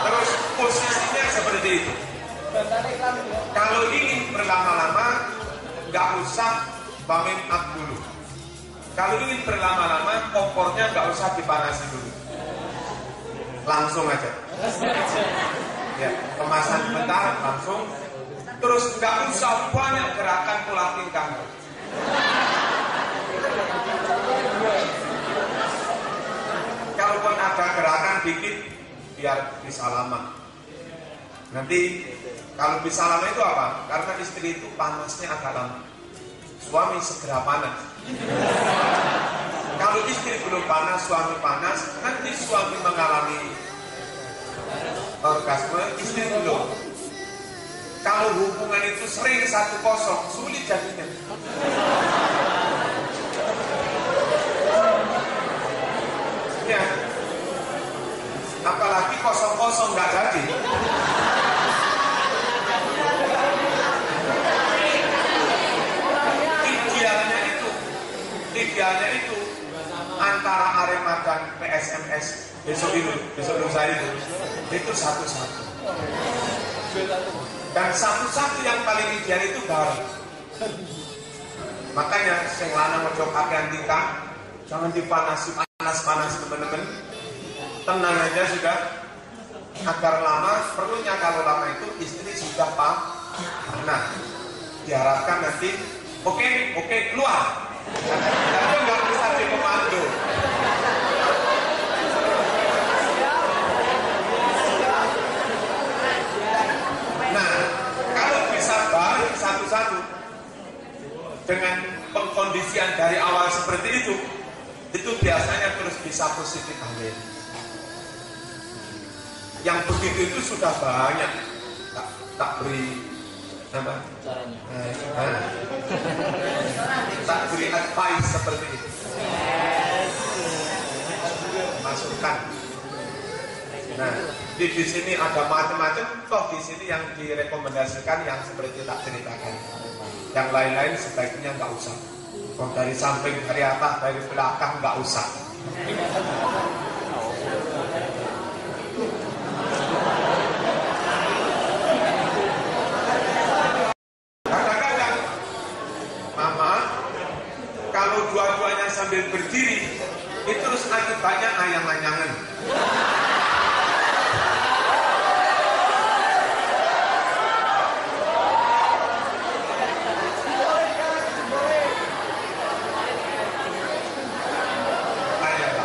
Terus posisinya seperti itu. Kalau ingin berlama-lama, nggak usah bangun up dulu. Kalau ingin berlama-lama, kompornya nggak usah dipanasi dulu, langsung aja. Ya, kemasan bentar langsung Terus nggak usah banyak gerakan pola tingkah. Kalaupun ada gerakan dikit, biar bisa lama. Nanti kalau bisa lama itu apa? Karena istri itu panasnya agak lama. Suami segera panas. Kalau istri belum panas, suami panas, nanti suami mengalami orgasme, istri belum. Kalau hubungan itu sering 1-0, sulit jadinya. Ya, apalagi 0-0 nggak jadi. Idealnya itu antara Arema dan PSMS besok lusa itu satu-satu. Dan satu-satu yang paling ideal itu bareng. Makanya sing lanang ojo kakean tingkah, jangan dipanasi panas teman-teman. Tenang aja sudah. Agar lama, perlunya kalau lama itu istri sudah panas. Diharapkan nanti oke keluar. Tapi nggak bisa dikomando. Nah, kalau bisa bareng satu-satu dengan pengkondisian dari awal seperti itu biasanya terus bisa positif hamil. Yang begitu itu sudah banyak. Tak beri apa? Tak beri advice seperti itu. Masukkan. Nah, di sini ada macam-macam. Toh di sini yang direkomendasikan yang seperti tak ceritakan. Yang lain-lain sebaiknya nggak usah. Kalau dari samping, dari atas, dari belakang nggak usah. Dua-duanya sambil berdiri, itu terus akibatnya ayang-ayangan.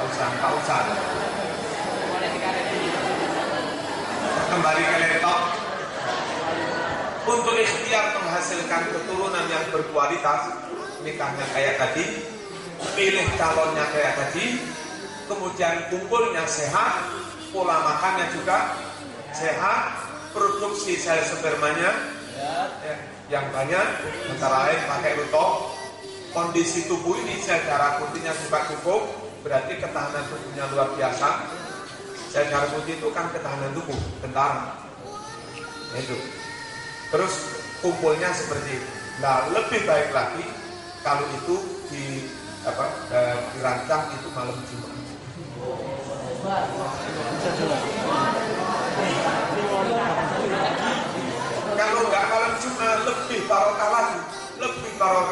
Nggak usah. Kembali ke laptop. Untuk ikhtiar menghasilkan keturunan yang berkualitas, nikahnya kayak tadi, pilih calonnya kayak tadi, kemudian kumpulnya sehat, pola makannya juga sehat, produksi sel spermanya yang banyak, antara lain pakai rutok. Kondisi tubuh ini sel darah putihnya juga cukup, berarti ketahanan tubuhnya luar biasa. Sel darah putih itu kan ketahanan tubuh, tentara. Itu. Terus kumpulnya seperti itu. Nah, lebih baik lagi kalau itu dirancang itu malam Jumat. Kalau nggak malam Jumat lebih barokah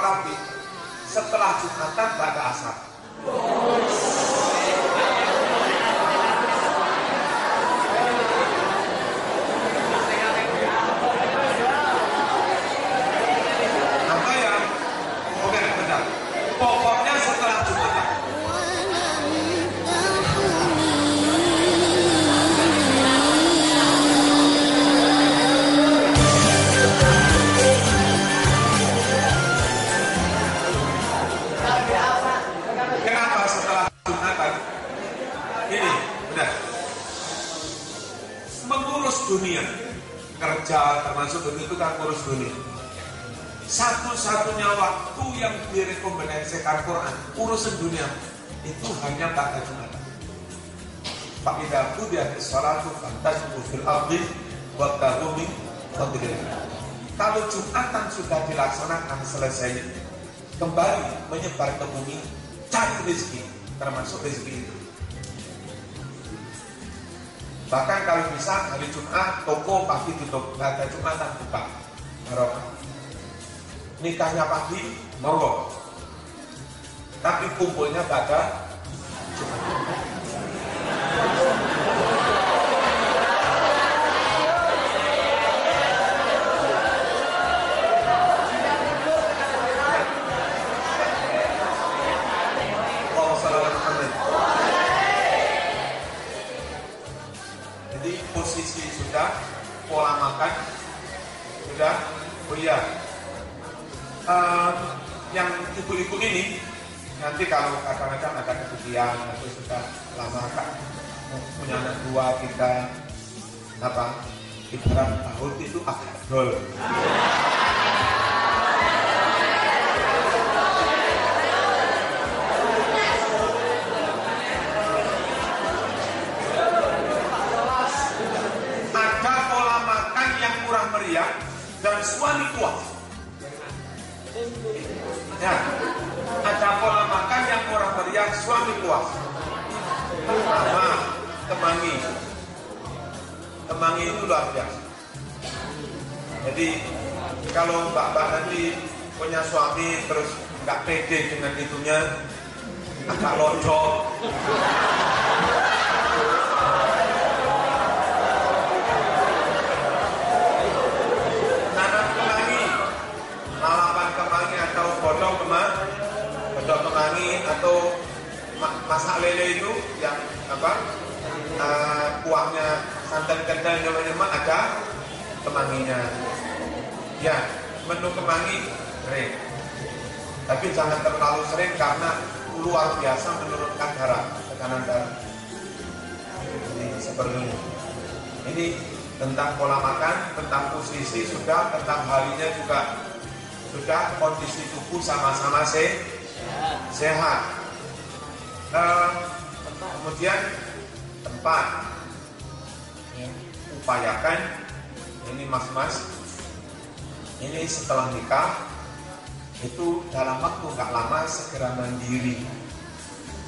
lagi. Setelah Jumatan pada asar. Pokoknya setelah Jumatan. Kenapa setelah Jumatan? Ini benar. Mengurus dunia, kerja termasuk begitu kan ngurus dunia. Satu-satunya waktu yang direkomendasikan Quran urusan dunia itu hanya pada Jumatan. Fa'idha qudiyatis sholatu fantashiru fil ardi wabtaghu min fadlillah. Kalau Jumatan sudah dilaksanakan selesai, kembali menyebar ke bumi, cari rezeki, termasuk rezeki itu. Bahkan kalau bisa hari Jumat toko pagi tutup, nggak ada Jumatan buka. Barokah. Nikahnya pagi, monggo. Tapi kumpulnya pada Jumat. yang ibu-ibu ini nanti kalau kadang-kadang ada kesucian atau sudah lama punya anak dua, tiga, ibarat tahun itu agak dol. Ada pola makan yang kurang meriah dan suami puas. Ya, ada pola makan yang kurang meriah, suami puas. Pertama, kemangi. Kemangi itu luar biasa. Jadi kalau mbak-mbak nanti punya suami terus nggak pede dengan itunya, agak lonjong. Nanam kemangi, lalapan kemangi atau bodong kemangi atau masak lele itu yang kuahnya santan kental nyemak ada kemanginya. Ya, menu kemangi sering, tapi jangan terlalu sering karena luar biasa menurunkan tekanan darah. Ini sepertinya. Ini tentang pola makan, tentang posisi sudah, tentang harinya juga sudah, kondisi tubuh sama-sama sehat. Kemudian tempat, upayakan ini mas-mas, ini setelah nikah itu dalam waktu nggak lama segera mandiri.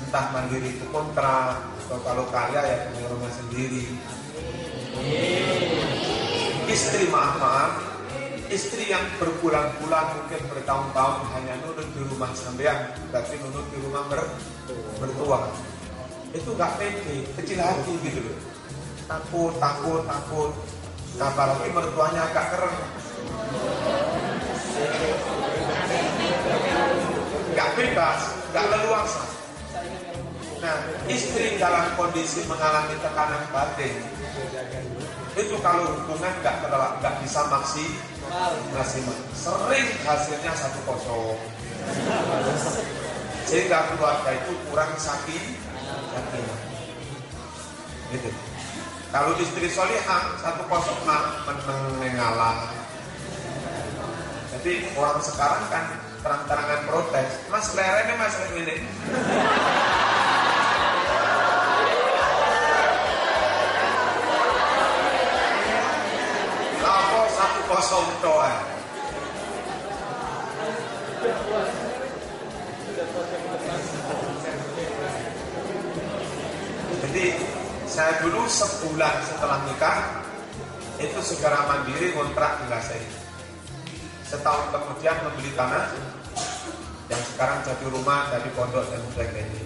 Entah mandiri itu kontrak atau kalau kaya ya punya rumah sendiri. Istri maaf, istri yang berbulan-bulan mungkin bertahun-tahun hanya nurut di rumah sampean, berarti nurut di rumah mertua. Itu nggak pede, kecil hati gitu loh. Takut. Apalagi mertuanya agak keren. Nggak bebas, nggak leluasa. Nah, istri dalam kondisi mengalami tekanan batin, itu kalau hubungan nggak bisa maksimal, sering hasilnya 1-0. Sehingga keluarga itu kurang sakit. Gitu. Kalau istri solihah 1-0 mengalah. Jadi orang sekarang kan terang-terangan protes, mas lerene mas ini. Lapo 1-0 doang. Jadi saya dulu sebulan setelah nikah itu segera mandiri kontrak di saya. Setahun kemudian membeli tanah yang sekarang jadi rumah, jadi pondok dan sebagainya.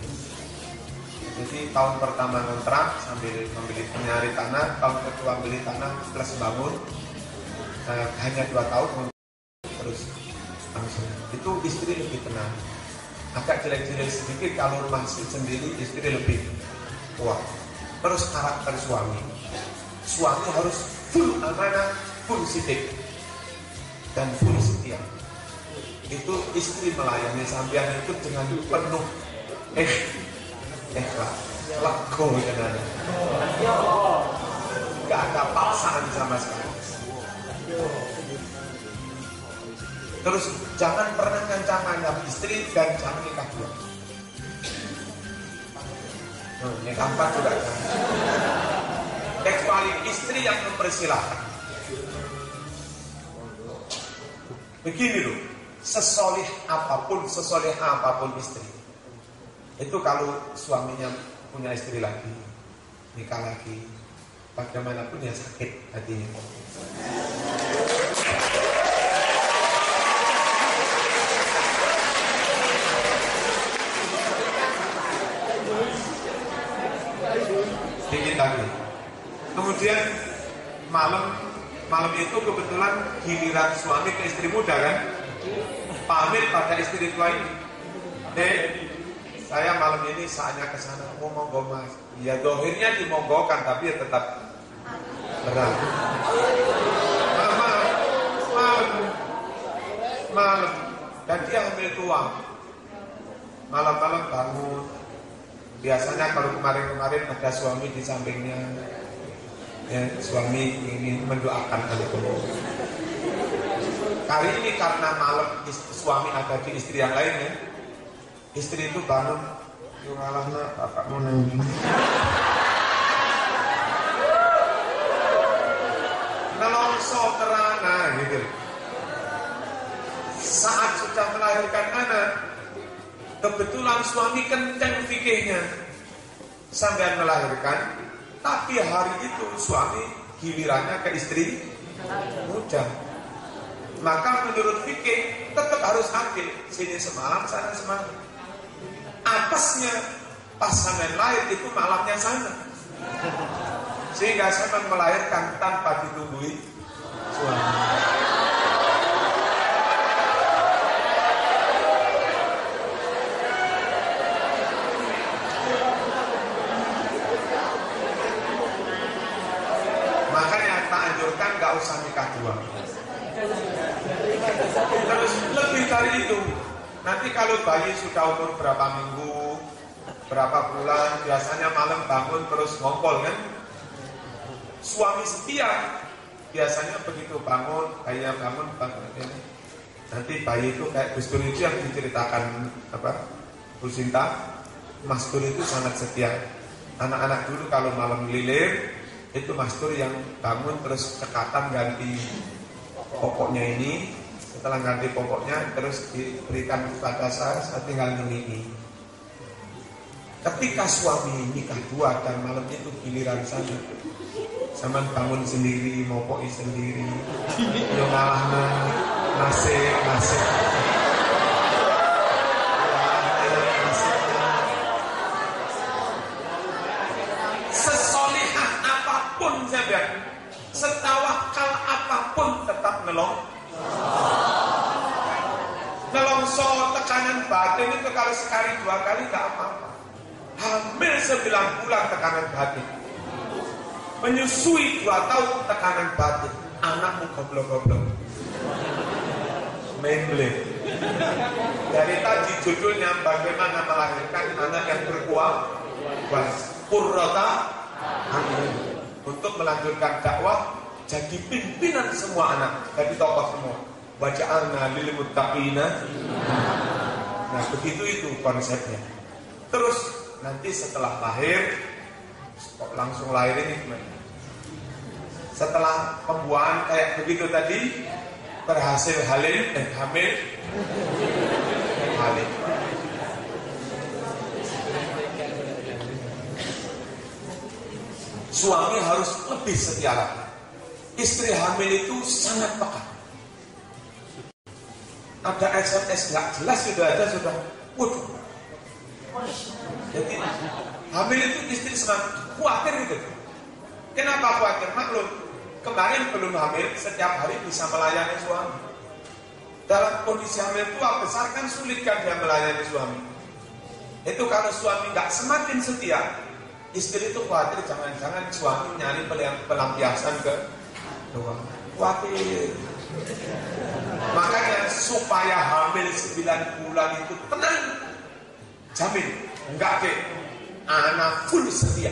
Jadi tahun pertama kontrak sambil nyari tanah, tahun kedua beli tanah plus bangun, hanya 2 tahun terus langsung. Itu istri lebih tenang. Agak jelek-jelek sedikit kalau rumah sendiri, istri lebih kuat. Terus karakter suami harus full amanah, full sidik dan full setia. Itu istri melayani sampean itu dengan penuh ikhlas, lego dengan nggak ada paksaan sama sekali. Terus jangan pernah ngancam istri dan jangan nikah dua. Nikah 4 juga kan. Kecuali istri yang mempersilahkan. Begini loh, sesolehah apapun istri, itu kalau suaminya punya istri lagi, nikah lagi, bagaimanapun ya sakit hatinya. Dikit lagi. Kemudian malam itu kebetulan giliran suami ke istri muda kan, pamit pada istri tua ini. Saya malam ini saatnya ke sana, monggo mas. Ya dohirnya dimonggokan tapi ya tetap berat. Malam dan dia hamil tua. Malam-malam bangun. Biasanya kalau kemarin-kemarin ada suami di sampingnya, ya, suami ingin mendoakan adik. Kali ini karena malam suami ada di istri yang lainnya, istri itu bangun, "Yungalahna bapak mau nangis." Nelongso terana gitu. Saat sudah melahirkan anak, kebetulan suami kenceng fikihnya sampai melahirkan, tapi hari itu suami gilirannya ke istri muda. Maka menurut fikih tetap harus adil, sini semalam, sana semalam. Apesnya pasangan lahir itu malamnya sana, sehingga sampai melahirkan tanpa ditungguin suami. Makanya tak anjurkan gak usah nikah dua. Terus lebih dari itu, nanti kalau bayi sudah umur berapa minggu, berapa bulan, biasanya malam bangun terus ngongkol kan. Suami setia biasanya begitu bangun, bayinya bangun ya. Nanti bayi itu kayak Gus Dur itu yang diceritakan Bu Sinta. Mas Dur itu sangat setia. Anak-anak dulu kalau malam lilir itu Mas Dur yang bangun terus cekatan ganti pokoknya ini. Setelah ganti pokoknya terus diberikan kepada saya tinggal ngemini. Ketika suami nikah dua dan malam itu giliran saya, sama bangun sendiri, mopoi sendiri, yo ngalahna nasib. Sesolihah apapun saya bilang, setawakal apapun tetap nelongso tekanan batin itu kalau sekali dua kali gak apa-apa. Hamil 9 bulan tekanan batin, menyusui 2 tahun tekanan batin, anakmu goblok-goblok. Memble. Dari tadi judulnya bagaimana melahirkan anak yang berkualitas. Qurrata a'yun. Untuk melanjutkan dakwah, jadi pimpinan semua anak, jadi tokoh semua. Waja'alna lil muttaqina. Nah, begitu itu konsepnya. Terus nanti setelah lahir, kok langsung lahir ini gimana? Setelah pembuahan kayak begitu tadi, berhasil hamil. Suami harus lebih setia lagi. Istri hamil itu sangat peka. Ada SMS nggak jelas sudah ada sudah. Waduh. Jadi hamil itu istri sangat khawatir gitu. Kenapa khawatir? Maklum, kemarin belum hamil, setiap hari bisa melayani suami. Dalam kondisi hamil tua besar kan sulit kan dia melayani suami. Itu kalau suami nggak semakin setia, istri itu khawatir jangan-jangan suami nyari pelampiasan ke doang. Khawatir. Makanya supaya hamil 9 bulan itu tenang, jamin enggak deh, anak full setia.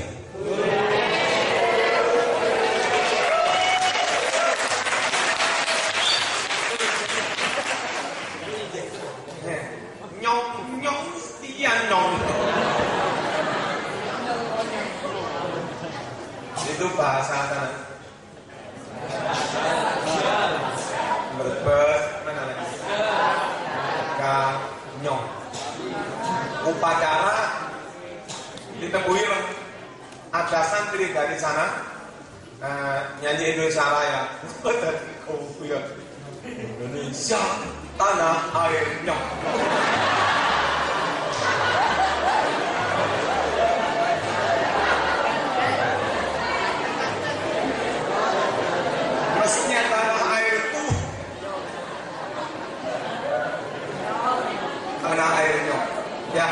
Nyong setia nyong. Itu bahasa sana. Berbes mana lagi? Nyong. Upacara ditemui ada santri dari sana nyanyi Indonesia Raya. Indonesia tanah airnya. Mestinya tanah airku, tanah airnya. Ya,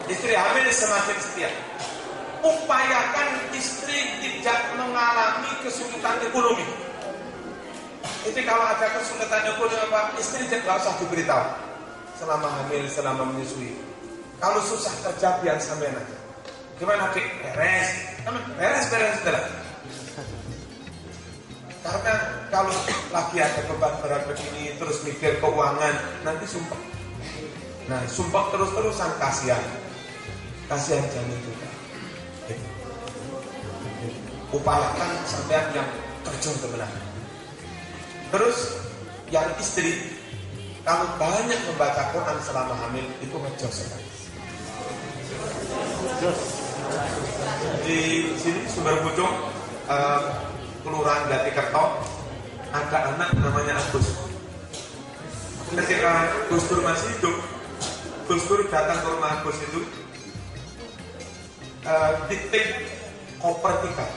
istri hamil semakin setia. Upayakan istri tidak mengalami kesulitan ekonomi. Jadi kalau ada kesulitannya pun apa, istri nggak usah diberitahu. Selama hamil, selama menyusui. Kalau susah kerja biar sampean aja. Gimana dik? Beres. Beres setelah. Karena kalau lagi ada beban berat begini terus mikir keuangan, nanti sumpah. Nah, sumpah terus-terusan kasihan janin juga. Upayakan sampean yang terjun ke belakang. Terus yang istri, kalau banyak membaca Quran selama hamil itu ngejos sekali. Di sini Sumber Bujung, Kelurahan Jatikerto, ada anak namanya Agus. Ketika Gus Dur masih hidup, Gus Dur datang ke rumah Agus itu, titip koper 3.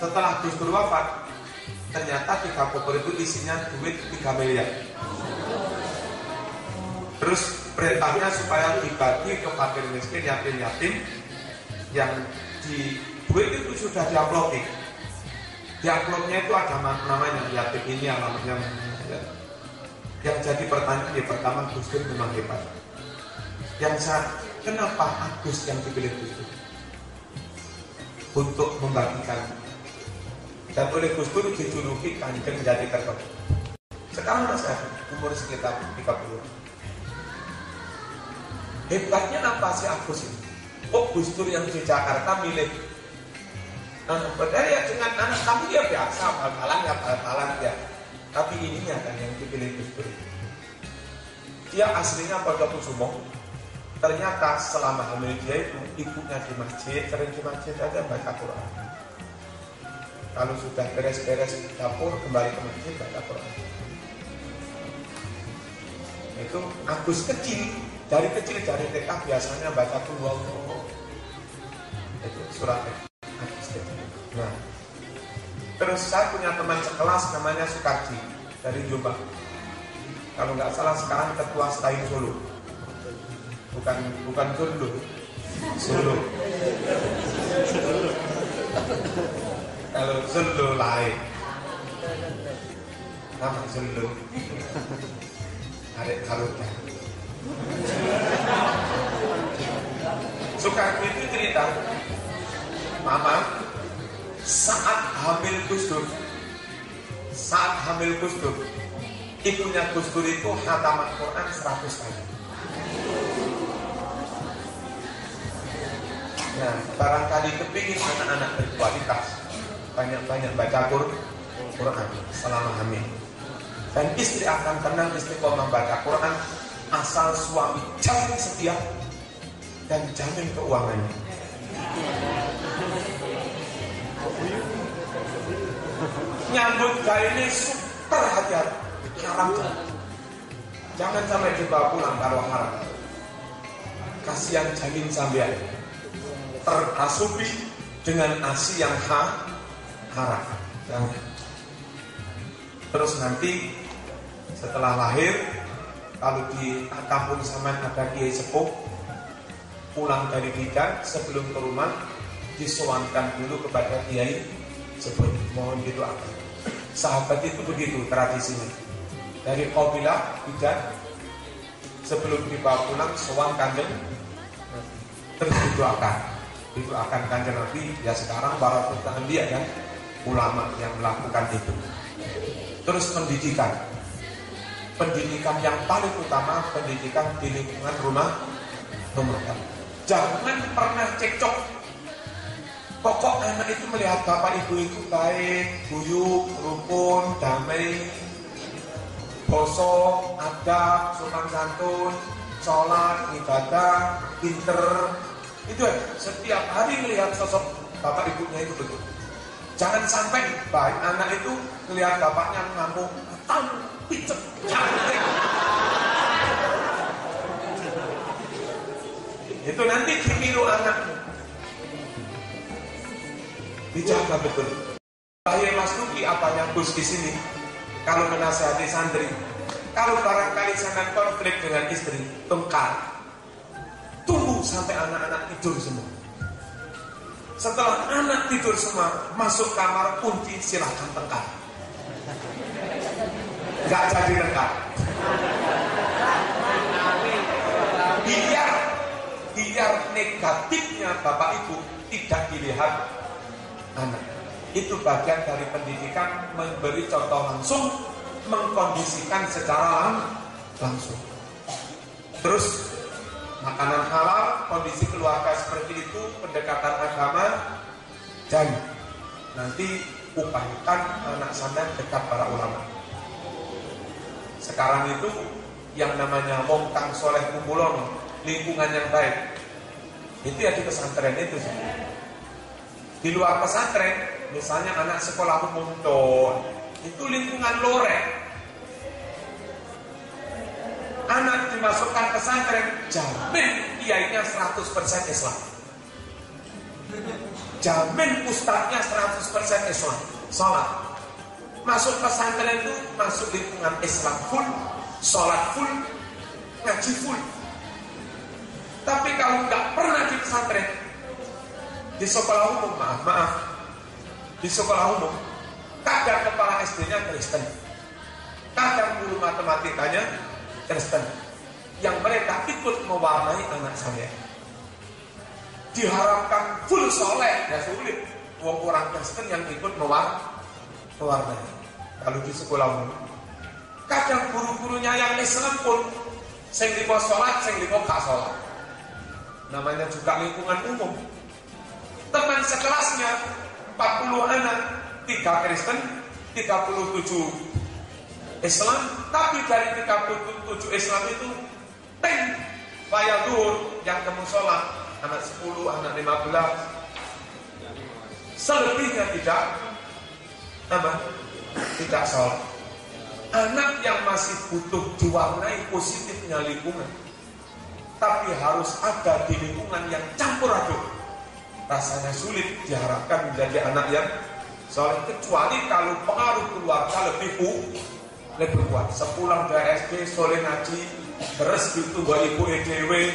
Setelah Gus Dur wafat, ternyata 3 koper itu isinya duit 3 miliar. Terus perintahnya supaya dibagi ke fakir miskin, yatim-yatim, yang di duit itu sudah diuploading. Di uploadnya itu ada namanya yatim ini, alamatnya. Yang jadi pertanyaan pertama, Gus Dur memang hebat. Kenapa Agus yang dipilih Gus Dur untuk membagikan? Dan oleh Gus Dur dijuluki Kanjeng Jatikerto. Sekarang masih ada, umur sekitar 30. Hebatnya apa si Agus ini? Gus Dur yang di Jakarta milih. Padahal ya dengan anak kamu ya biasa, bakalan ya. Tapi ininya kan yang dipilih Gus Dur. Dia aslinya Pondokusumo. Ternyata selama hamil dia itu ibunya di masjid, sering di masjid aja baca Quran. Kalau sudah beres-beres dapur, kembali ke masjid baca Quran. Itu Agus kecil, dari TK biasanya baca Qul Huwallahu. Itu surat Agus kecil. Nah, terus saya punya teman sekelas namanya Sukarji dari Jombang. Kalau nggak salah sekarang ketua Stain Solo. Bukan Solo. Kalau Solo lain. Nama Solo. Arek Karuta. Sukarji itu cerita, Mama saat hamil Gus Dur, ibunya Gus Dur itu khataman Quran 100 kali. Nah, barangkali kepingin anak-anak berkualitas, banyak-banyak baca Quran selama hamil. Dan istri akan tenang istiqomah baca Quran asal suami jamin setia dan jamin keuangannya. Nyambut gaya ini super hati-hati, haram jangan sampai dibawa pulang kalau haram. Kasihan janin sampean terasupi dengan ASI yang haram. Terus nanti setelah lahir, kalau di kampung Saman ada kiai sepuh, pulang dari bidan sebelum ke rumah disowankan dulu kepada kiai sepuh, mohon didoakan. Sahabat itu begitu tradisinya. Dari kabilah bidan sebelum dibawa pulang sowan kanjeng, terus didoakan kanjeng Nabi. Ya sekarang para dia kan ulama yang melakukan itu. Terus pendidikan yang paling utama, pendidikan di lingkungan rumah tangga. Jangan pernah cekcok. Pokok anak itu melihat bapak ibu itu baik, guyup, rukun, damai, poso, adab, sopan santun, sholat, ibadah, pinter. Itu setiap hari melihat sosok bapak ibunya itu begitu. Jangan sampai baik anak itu melihat bapaknya ngamuk, picek, cantik. Itu nanti ditiru anaknya. Dijaga betul. Bahaya Mas Nuki apa yang Gus di sini? Kalau menasihati santri, kalau barangkali sangat konflik dengan istri, tengkar. Tunggu sampai anak-anak tidur semua. Setelah anak tidur semua, masuk kamar, kunci, silahkan tengkar. nggak jadi lengkap. Biar negatifnya Bapak Ibu tidak dilihat anak. Itu bagian dari pendidikan, memberi contoh langsung, mengkondisikan secara langsung. Terus makanan halal, kondisi keluarga seperti itu, pendekatan agama, dan nanti upayakan anak sampean dekat para ulama. Sekarang itu yang namanya wong kang soleh kumpulono, lingkungan yang baik, itu ya di pesantren itu sih. Di luar pesantren, misalnya anak sekolah umum itu lingkungan lorek. Anak dimasukkan pesantren, jamin kiainya 100% Islam. Jamin ustadznya 100% Islam. Sholat. Masuk pesantren itu masuk lingkungan Islam full, sholat full, ngaji full. Tapi kalau nggak pernah di pesantren, di sekolah umum, maaf, di sekolah umum, kadang kepala SD-nya Kristen, kadang guru matematikanya Kristen, yang mereka ikut mewarnai anak saya. Diharapkan full soleh, ya sulit. Wong orang Kristen yang ikut mewarnai. Kalau di sekolah umum, kadang guru-gurunya yang Islam pun, sing limo sholat, sing limo gak sholat. Namanya juga lingkungan umum. Teman sekelasnya 40 anak, 3 Kristen, 37 Islam, tapi dari 37 Islam itu Fayadur yang kamu sholat, anak 10, anak 15, selebihnya tidak sholat. Anak yang masih butuh diwarnai positifnya lingkungan, tapi harus ada di lingkungan yang campur aduk. Rasanya sulit diharapkan menjadi anak yang soleh, kecuali kalau pengaruh keluarga lebih kuat. Sepulang dari SD soleh ngaji, terus ditunggu ibu EDW,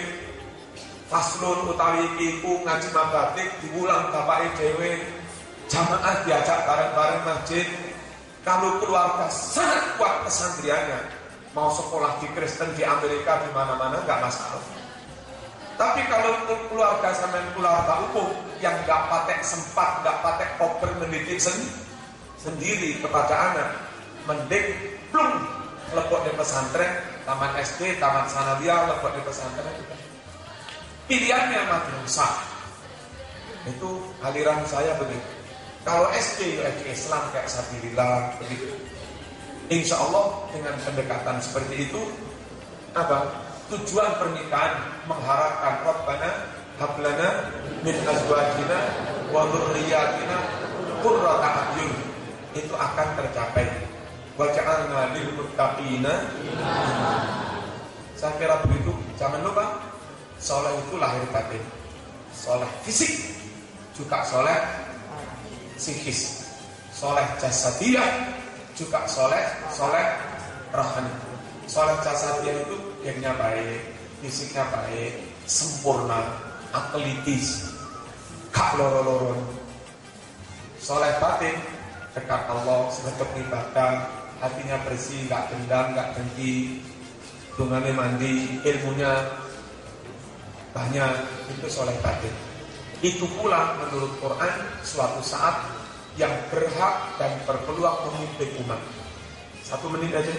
faslun utawi ibu ngaji mabatik, diulang bapak EDW, jamaah diajak bareng-bareng masjid. Kalau keluarga sangat kuat kesantriannya, mau sekolah di Kristen di Amerika di mana-mana nggak masalah. Tapi kalau keluarga sampai keluarga umum yang nggak patek sempat, nggak patek koper mendidik sendiri kepada anak, mending plung lepok di pesantren, taman SD, taman sanawiyah, lepok di pesantren. Pilihannya madrasah. Itu aliran saya begitu. Kalau SD Islam kayak Sabilillah begitu. Insya Allah dengan pendekatan seperti itu, tujuan pernikahan mengharapkan Rabbana hablana min azwajina wa dzurriyyatina qurrata a'yun, itu akan tercapai. Wa ja'alna lil muttaqina. Saya kira begitu. Jangan lupa, soleh itu lahir batin. Soleh fisik juga soleh psikis. Soleh jasadiyah juga soleh rohani. Soleh jasadiyah itu dirinya baik, fisiknya baik, sempurna, atletis, gak loro-loron. Soleh batin, dekat Allah, sedekat ibadah, hatinya bersih, gak dendam, gak dengki, dungane mandi, ilmunya banyak, itu soleh batin. Itu pula menurut Quran suatu saat yang berhak dan berpeluang memimpin umat. 1 menit aja.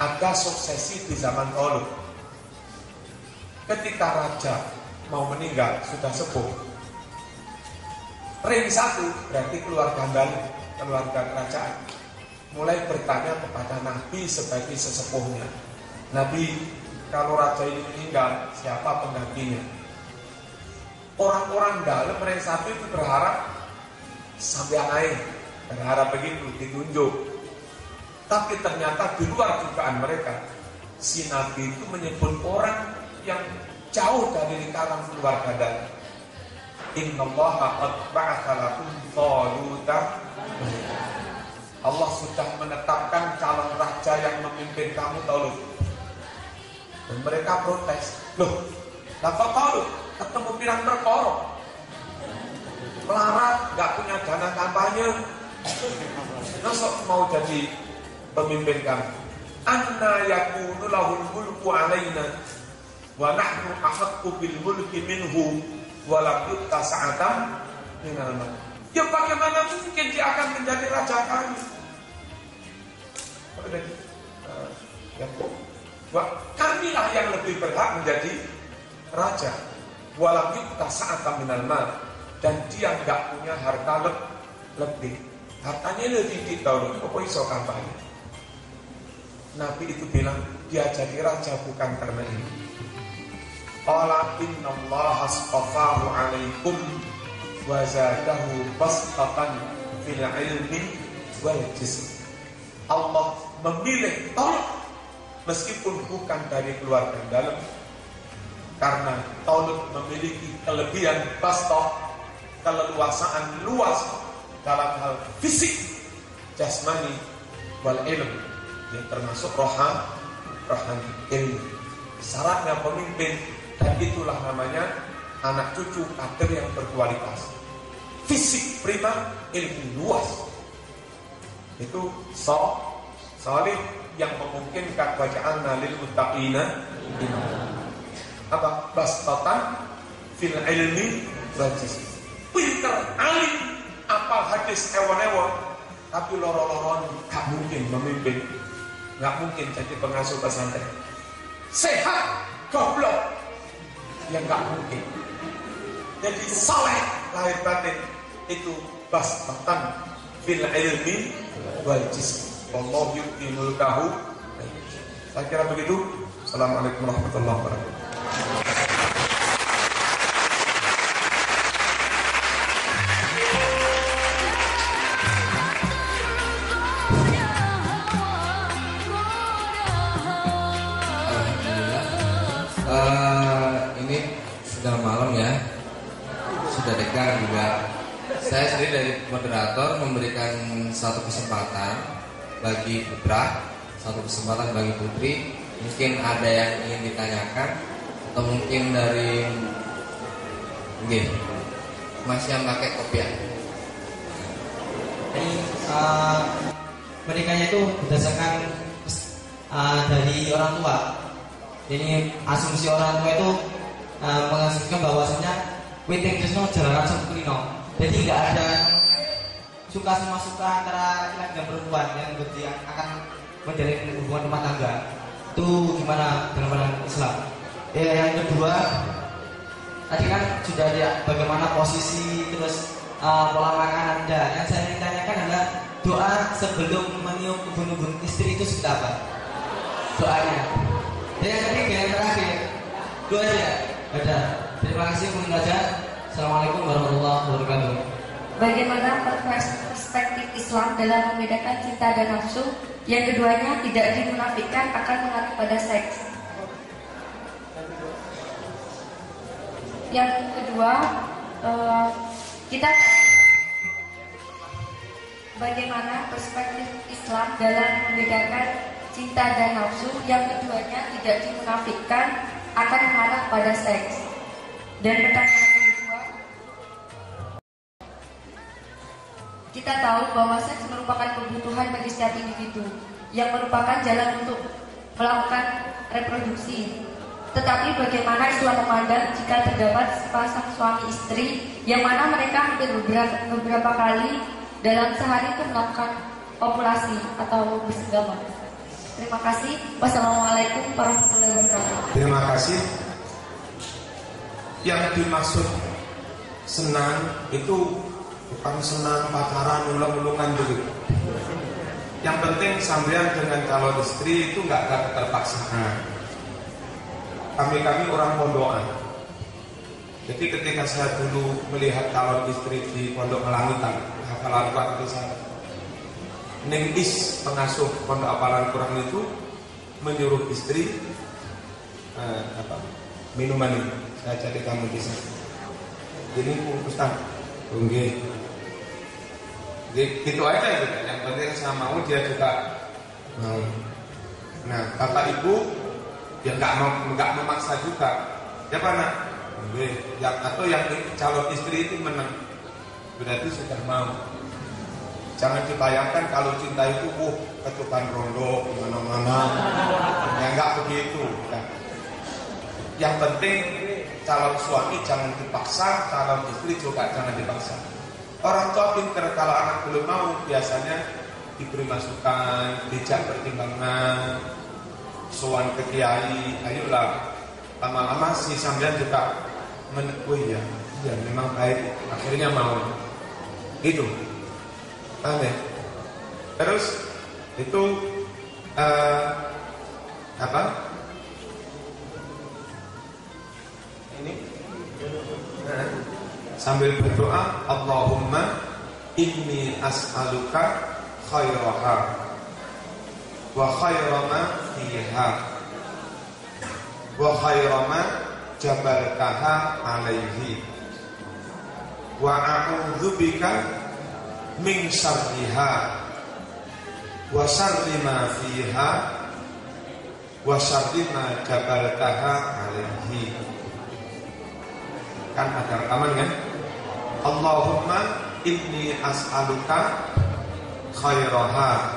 Ada suksesi di zaman Toluk. Ketika raja mau meninggal, sudah sepuh, ring 1 berarti keluarga Bali, keluarga kerajaan, mulai bertanya kepada Nabi sebagai sesepuhnya, Nabi, kalau raja ini meninggal, siapa penggantinya? Orang-orang dalam ring 1 itu berharap sampai naik, berharap begitu ditunjuk. Tapi ternyata di luar dugaan mereka, si Nabi itu menyebut orang yang jauh dari lingkaran keluarga dalam. Innallaha qad ba'atha lakum Taluta. Allah sudah menetapkan calon raja yang memimpin kamu, Talut. Dan mereka protes. Loh, dapat Talut ketemu pirang perkara, melarat, gak punya dana kampanye, besok mau jadi pemimpin kami. Anna yakunu lahul mulku alaina wa nahnu ahaqqu bil mulki minhu wa lam yu'ta sa'atan minal mal. Ya bagaimana mungkin dia akan menjadi raja kami? Kamilah yang lebih berhak menjadi raja. Walam yu'ta sa'atan minal mal, dan dia enggak punya harta lebih. Hartanya lebih ditahu, apa iso kampanye. Nabi itu bilang dia jadi raja bukan karena ini. Qala innallaha astafahu alaikum wa zadahu bastatan fil ilmi wal jism. Allah memilih Tolib meskipun bukan dari keluarga dalam, karena Tolib memiliki kelebihan bastah, keleluasaan luas dalam hal fisik, jasmani, wal ilm, yang termasuk rohani, ilmu. Syaratnya pemimpin, dan itulah namanya anak cucu kader yang berkualitas. Fisik prima, ilmu luas. Itu salih yang memungkinkan bacaan lil muttaqina apa? Bastatan fil ilmi wal jism. Pinter, alim, apal hadis ewon-ewon, tapi loro-loron gak mungkin memimpin, gak mungkin jadi pengasuh pesantren. Sehat, goblok, yang gak mungkin. Jadi saleh lahir batin itu bastatan fil ilmi wal jism. Wallahu yu'ti mulkahu. Saya kira begitu. Assalamualaikum warahmatullahi wabarakatuh. Ini sudah malam ya, sudah dekat juga. Saya sendiri dari moderator memberikan satu kesempatan bagi putra, satu kesempatan bagi putri. Mungkin ada yang ingin ditanyakan, atau mungkin dari masih yang pakai kopiah. Jadi menikahnya itu berdasarkan dari orang tua. Jadi asumsi orang tua itu mengasumsikan bahwasanya Witing Krisno jalanan sempurna. Jadi nggak ada suka sama suka antara laki-laki dan perempuan yang berarti akan menjalin hubungan rumah tangga. Itu gimana dalam pandangan Islam? Yang kedua, tadi kan sudah ada bagaimana posisi terus pola makan Anda. Yang saya ingin tanyakan adalah doa sebelum meniup ubun-ubun istri itu seperti apa? Doanya. Dan yang ketiga, yang terakhir, dua aja. Ada. Terima kasih, mungkin aja. Assalamualaikum warahmatullahi wabarakatuh. Bagaimana perspektif Islam dalam membedakan cinta dan nafsu? Yang keduanya tidak dimunafikkan akan mengarah pada seks. Yang kedua, kita bagaimana perspektif Islam dalam membedakan cinta dan nafsu? Yang keduanya tidak dimunafikkan akan mengarah pada seks. Dan pertanyaan kedua, kita tahu bahwa seks merupakan kebutuhan bagi setiap individu yang merupakan jalan untuk melakukan reproduksi. Tetapi bagaimana Islam memandang jika terdapat sepasang suami istri yang mana mereka hampir beberapa kali dalam sehari itu melakukan kopulasi atau bersenggama? Terima kasih. Wassalamualaikum warahmatullahi wabarakatuh. Terima kasih. Yang dimaksud senang itu bukan senang pacaran ulung-ulungan begitu. Yang penting sampean dengan calon istri itu nggak ada keterpaksaan. Kami orang pondokan. Jadi ketika saya dulu melihat calon istri di Pondok Melangitan, hafalan Quran itu saya Neng Is, pengasuh Pondok Apalan Quran itu menyuruh istri minuman ini. Saya jadi kamu di sana. Jadi Ustaz, oke. Gitu aja gitu. Yang penting saya mau, dia juga mau. Nah, bapak ibu ya nggak memaksa juga. Ya Pak nak, oke. Atau yang calon istri itu menang, berarti sudah mau. Jangan dibayangkan kalau cinta itu ketukan rondo kemana-mana. Ya nggak begitu. Ya. Yang penting calon suami jangan dipaksa, calon istri juga jangan dipaksa. Orang tua pinter, kalau anak belum mau biasanya diberi masukan, dijak pertimbangan, sowan ke kiai, ayolah. Lama-lama si sampean juga menekui ya memang baik, akhirnya mau. Itu aneh. Terus itu apa? Ini sambil berdoa, Allahumma inni as'aluka khairaha wa khairama fiha wa khairama jabaltaha alaihi wa a'udzubika min syarriha wa syarri ma fiha wa syarri ma jabaltaha alaihi. Kan ada rekaman kan? Allahumma inni as'aluka khairaha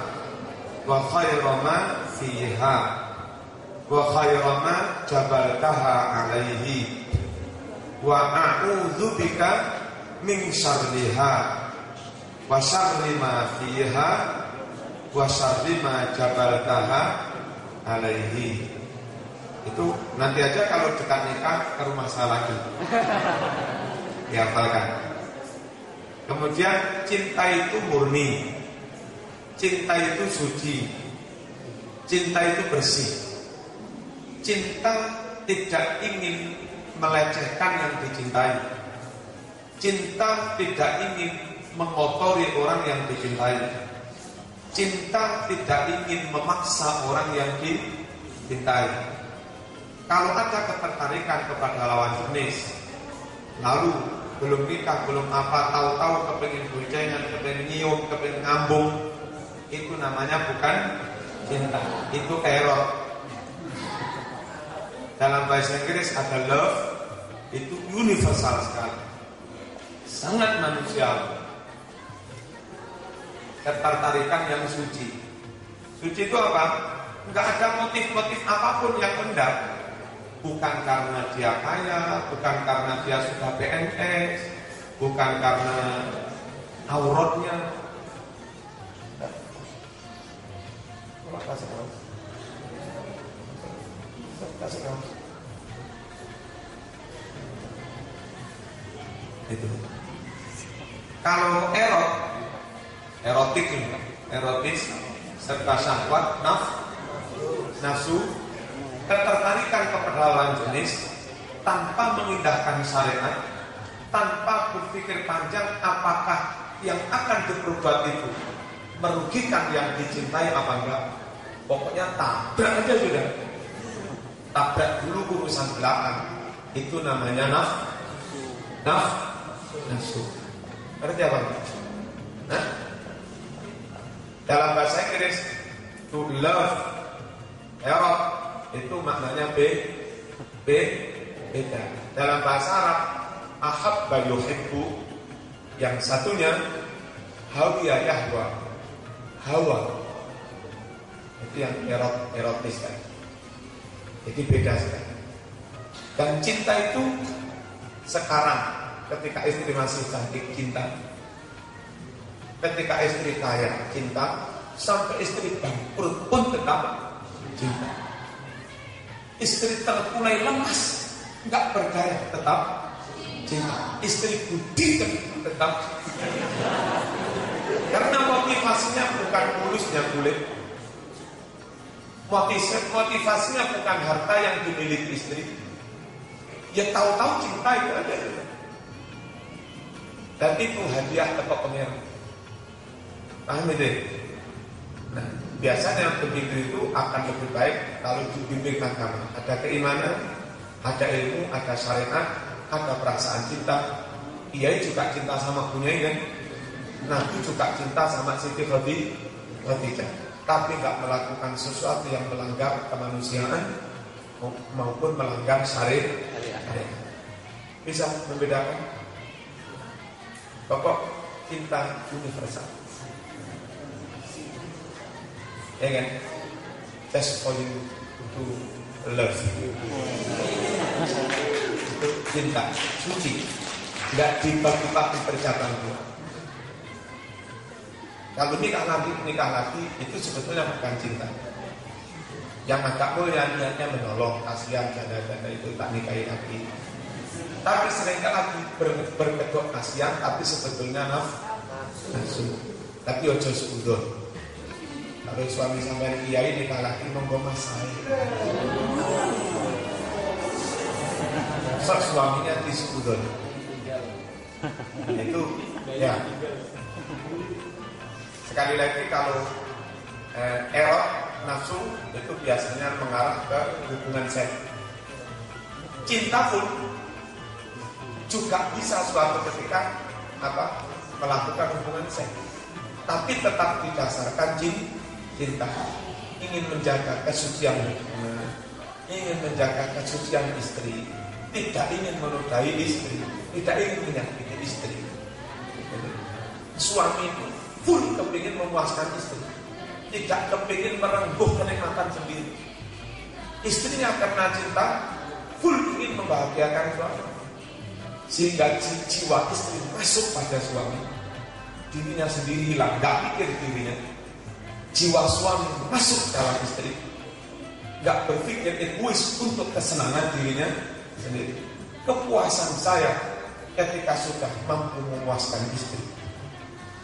wa khairama fiha wa khairama jabaltaha alaihi wa a'udzubika min syarriha wa syarri ma fiha wa syarri ma jabaltaha alaihi. Itu nanti aja kalau dekat nikah ke rumah saya lagi. Dihafalkan. Kemudian cinta itu murni, cinta itu suci, cinta itu bersih. Cinta tidak ingin melecehkan yang dicintai. Cinta tidak ingin mengotori orang yang dicintai. Cinta tidak ingin memaksa orang yang dicintai. Kalau ada ketertarikan kepada lawan jenis, lalu belum nikah, belum apa, tahu-tahu kepengen boncengan, kepengen nyium, kepengen ngambung, itu namanya bukan cinta, itu erot. Dalam bahasa Inggris ada love, itu universal sekali, sangat manusiawi. Ketertarikan yang suci. Suci itu apa? Enggak ada motif-motif apapun yang hendak. Bukan karena dia kaya, bukan karena dia sudah PNS, bukan karena auratnya. Itu. Kalau erotis serta syahwat, nafsu, ketertarikan kepada lawan jenis tanpa mengindahkan syariat, tanpa berpikir panjang apakah yang akan diperbuat itu merugikan yang dicintai apa enggak. Pokoknya tabrak aja sudah. Tabrak dulu urusan belakang. Itu namanya nafsu. Ngerti apa? Nah, dalam bahasa Inggris to love, erot, itu maknanya beda. Dalam bahasa Arab ahabba yuhibbu, yang satunya hawiya yahwa, hawa. Itu yang erotis kan. Jadi beda sekali. Dan cinta itu sekarang ketika istri masih cantik cinta, ketika istri kaya cinta, sampai istri bangkrut pun tetap cinta. Istri terkulai lemas, nggak berdaya, tetap cinta. Istri budi tetap cinta. Karena motivasinya bukan mulusnya kulit, motivasinya bukan harta yang dimiliki istri. Ya tahu-tahu cinta itu aja. Dan itu hadiah teko pengiran. Paham itu? Nah, biasanya begitu itu akan lebih baik kalau dibimbing agama. Ada keimanan, ada ilmu, ada syariat, ada perasaan cinta. Ia juga cinta sama Bunyai kan? Nabi juga cinta sama Siti Khadijah. Tapi nggak melakukan sesuatu yang melanggar kemanusiaan maupun melanggar syariat. Bisa membedakan. Pokok cinta universal. ya kan? Just for you to love. Itu cinta suci, nggak dibagi-bagi percakapan itu. Kalau nikah lagi itu sebetulnya bukan cinta. Yang agak mulia niatnya menolong, kasihan janda-janda itu tak nikahi lagi. Tapi seringkali lagi berkedok kasihan, tapi sebetulnya nafsu. Tapi ojo seudon. Kalau suami sampai kiai nikah lagi monggo mas saya. Suaminya di seudon. Itu ya. Sekali lagi kalau erot nafsu itu biasanya mengarah ke hubungan seks. Cinta pun juga bisa suatu ketika melakukan hubungan seks, tapi tetap didasarkan cinta, ingin menjaga kesucian hubungan, ingin menjaga kesucian istri, tidak ingin menodai istri, tidak ingin menyakiti istri. Suami itu full kepingin memuaskan istri, tidak kepingin merengkuh kenikmatan sendiri. Istrinya karena cinta full ingin membahagiakan suami, sehingga jiwa istri masuk pada suami, dirinya sendiri hilang, gak pikir dirinya. Jiwa suami masuk dalam istri, gak berpikir egois untuk kesenangan dirinya sendiri. Kepuasan saya ketika sudah mampu memuaskan istri.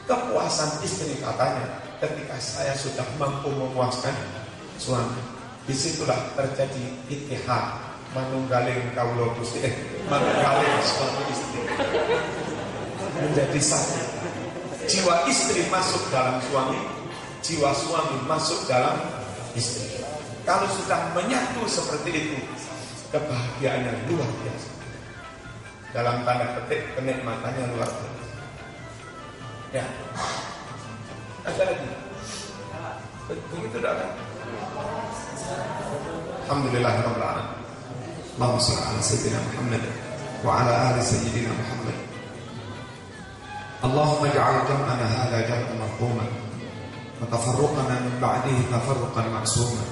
Kepuasan istri katanya ketika saya sudah mampu memuaskan suami. Disitulah terjadi ittihad, manunggaling kaulo Gusti, manunggaling suami istri menjadi satu. Jiwa istri masuk dalam suami, jiwa suami masuk dalam istri. Kalau sudah menyatu seperti itu, kebahagiaannya luar biasa. Dalam tanda petik kenikmatannya luar biasa. Ya, ada lagi. Begitu dah kan? Alhamdulillahirabbil alamin. Allahumma shalli ala sayyidina Muhammad wa ala ali sayyidina Muhammad. Allahumma ij'al jam'ana hadha jam'an marhuman wa tafarruqana min ba'dihi tafarruqan ma'suman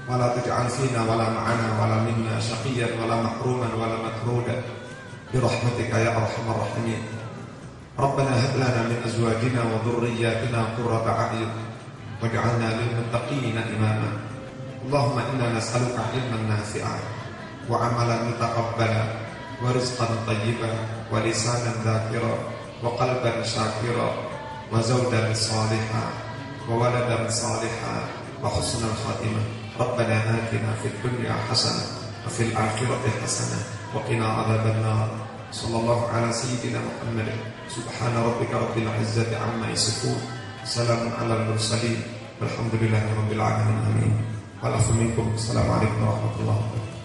wa la taj'al fina wa la ma'ana wa la minna shaqiyyan wa la mahruman wa la matrudan bi rahmatika ya arhamar rahimin. Rabbana hab lana min azwajina wa dhurriyyatina qurrata a'yun waj'alna lil muttaqina imama. Allahumma inna nas'aluka ilman nafi'an wa 'amalan mutaqabbala wa rizqan thayyiban wa lisanan dhakiran wa qalban syakira wa zawjan salihan wa waladan salihan wa husnal khatimah. Rabbana atina fid dunya hasanah wa fil akhirati hasanah wa qina adzaban nar. Sallallahu ala sayyidina Muhammad. Subhana rabbika rabbil izzati amma yasifun. Salamun alal mursalin. Walhamdulillahi rabbil alamin. Amin. Assalamualaikum warahmatullahi wabarakatuh.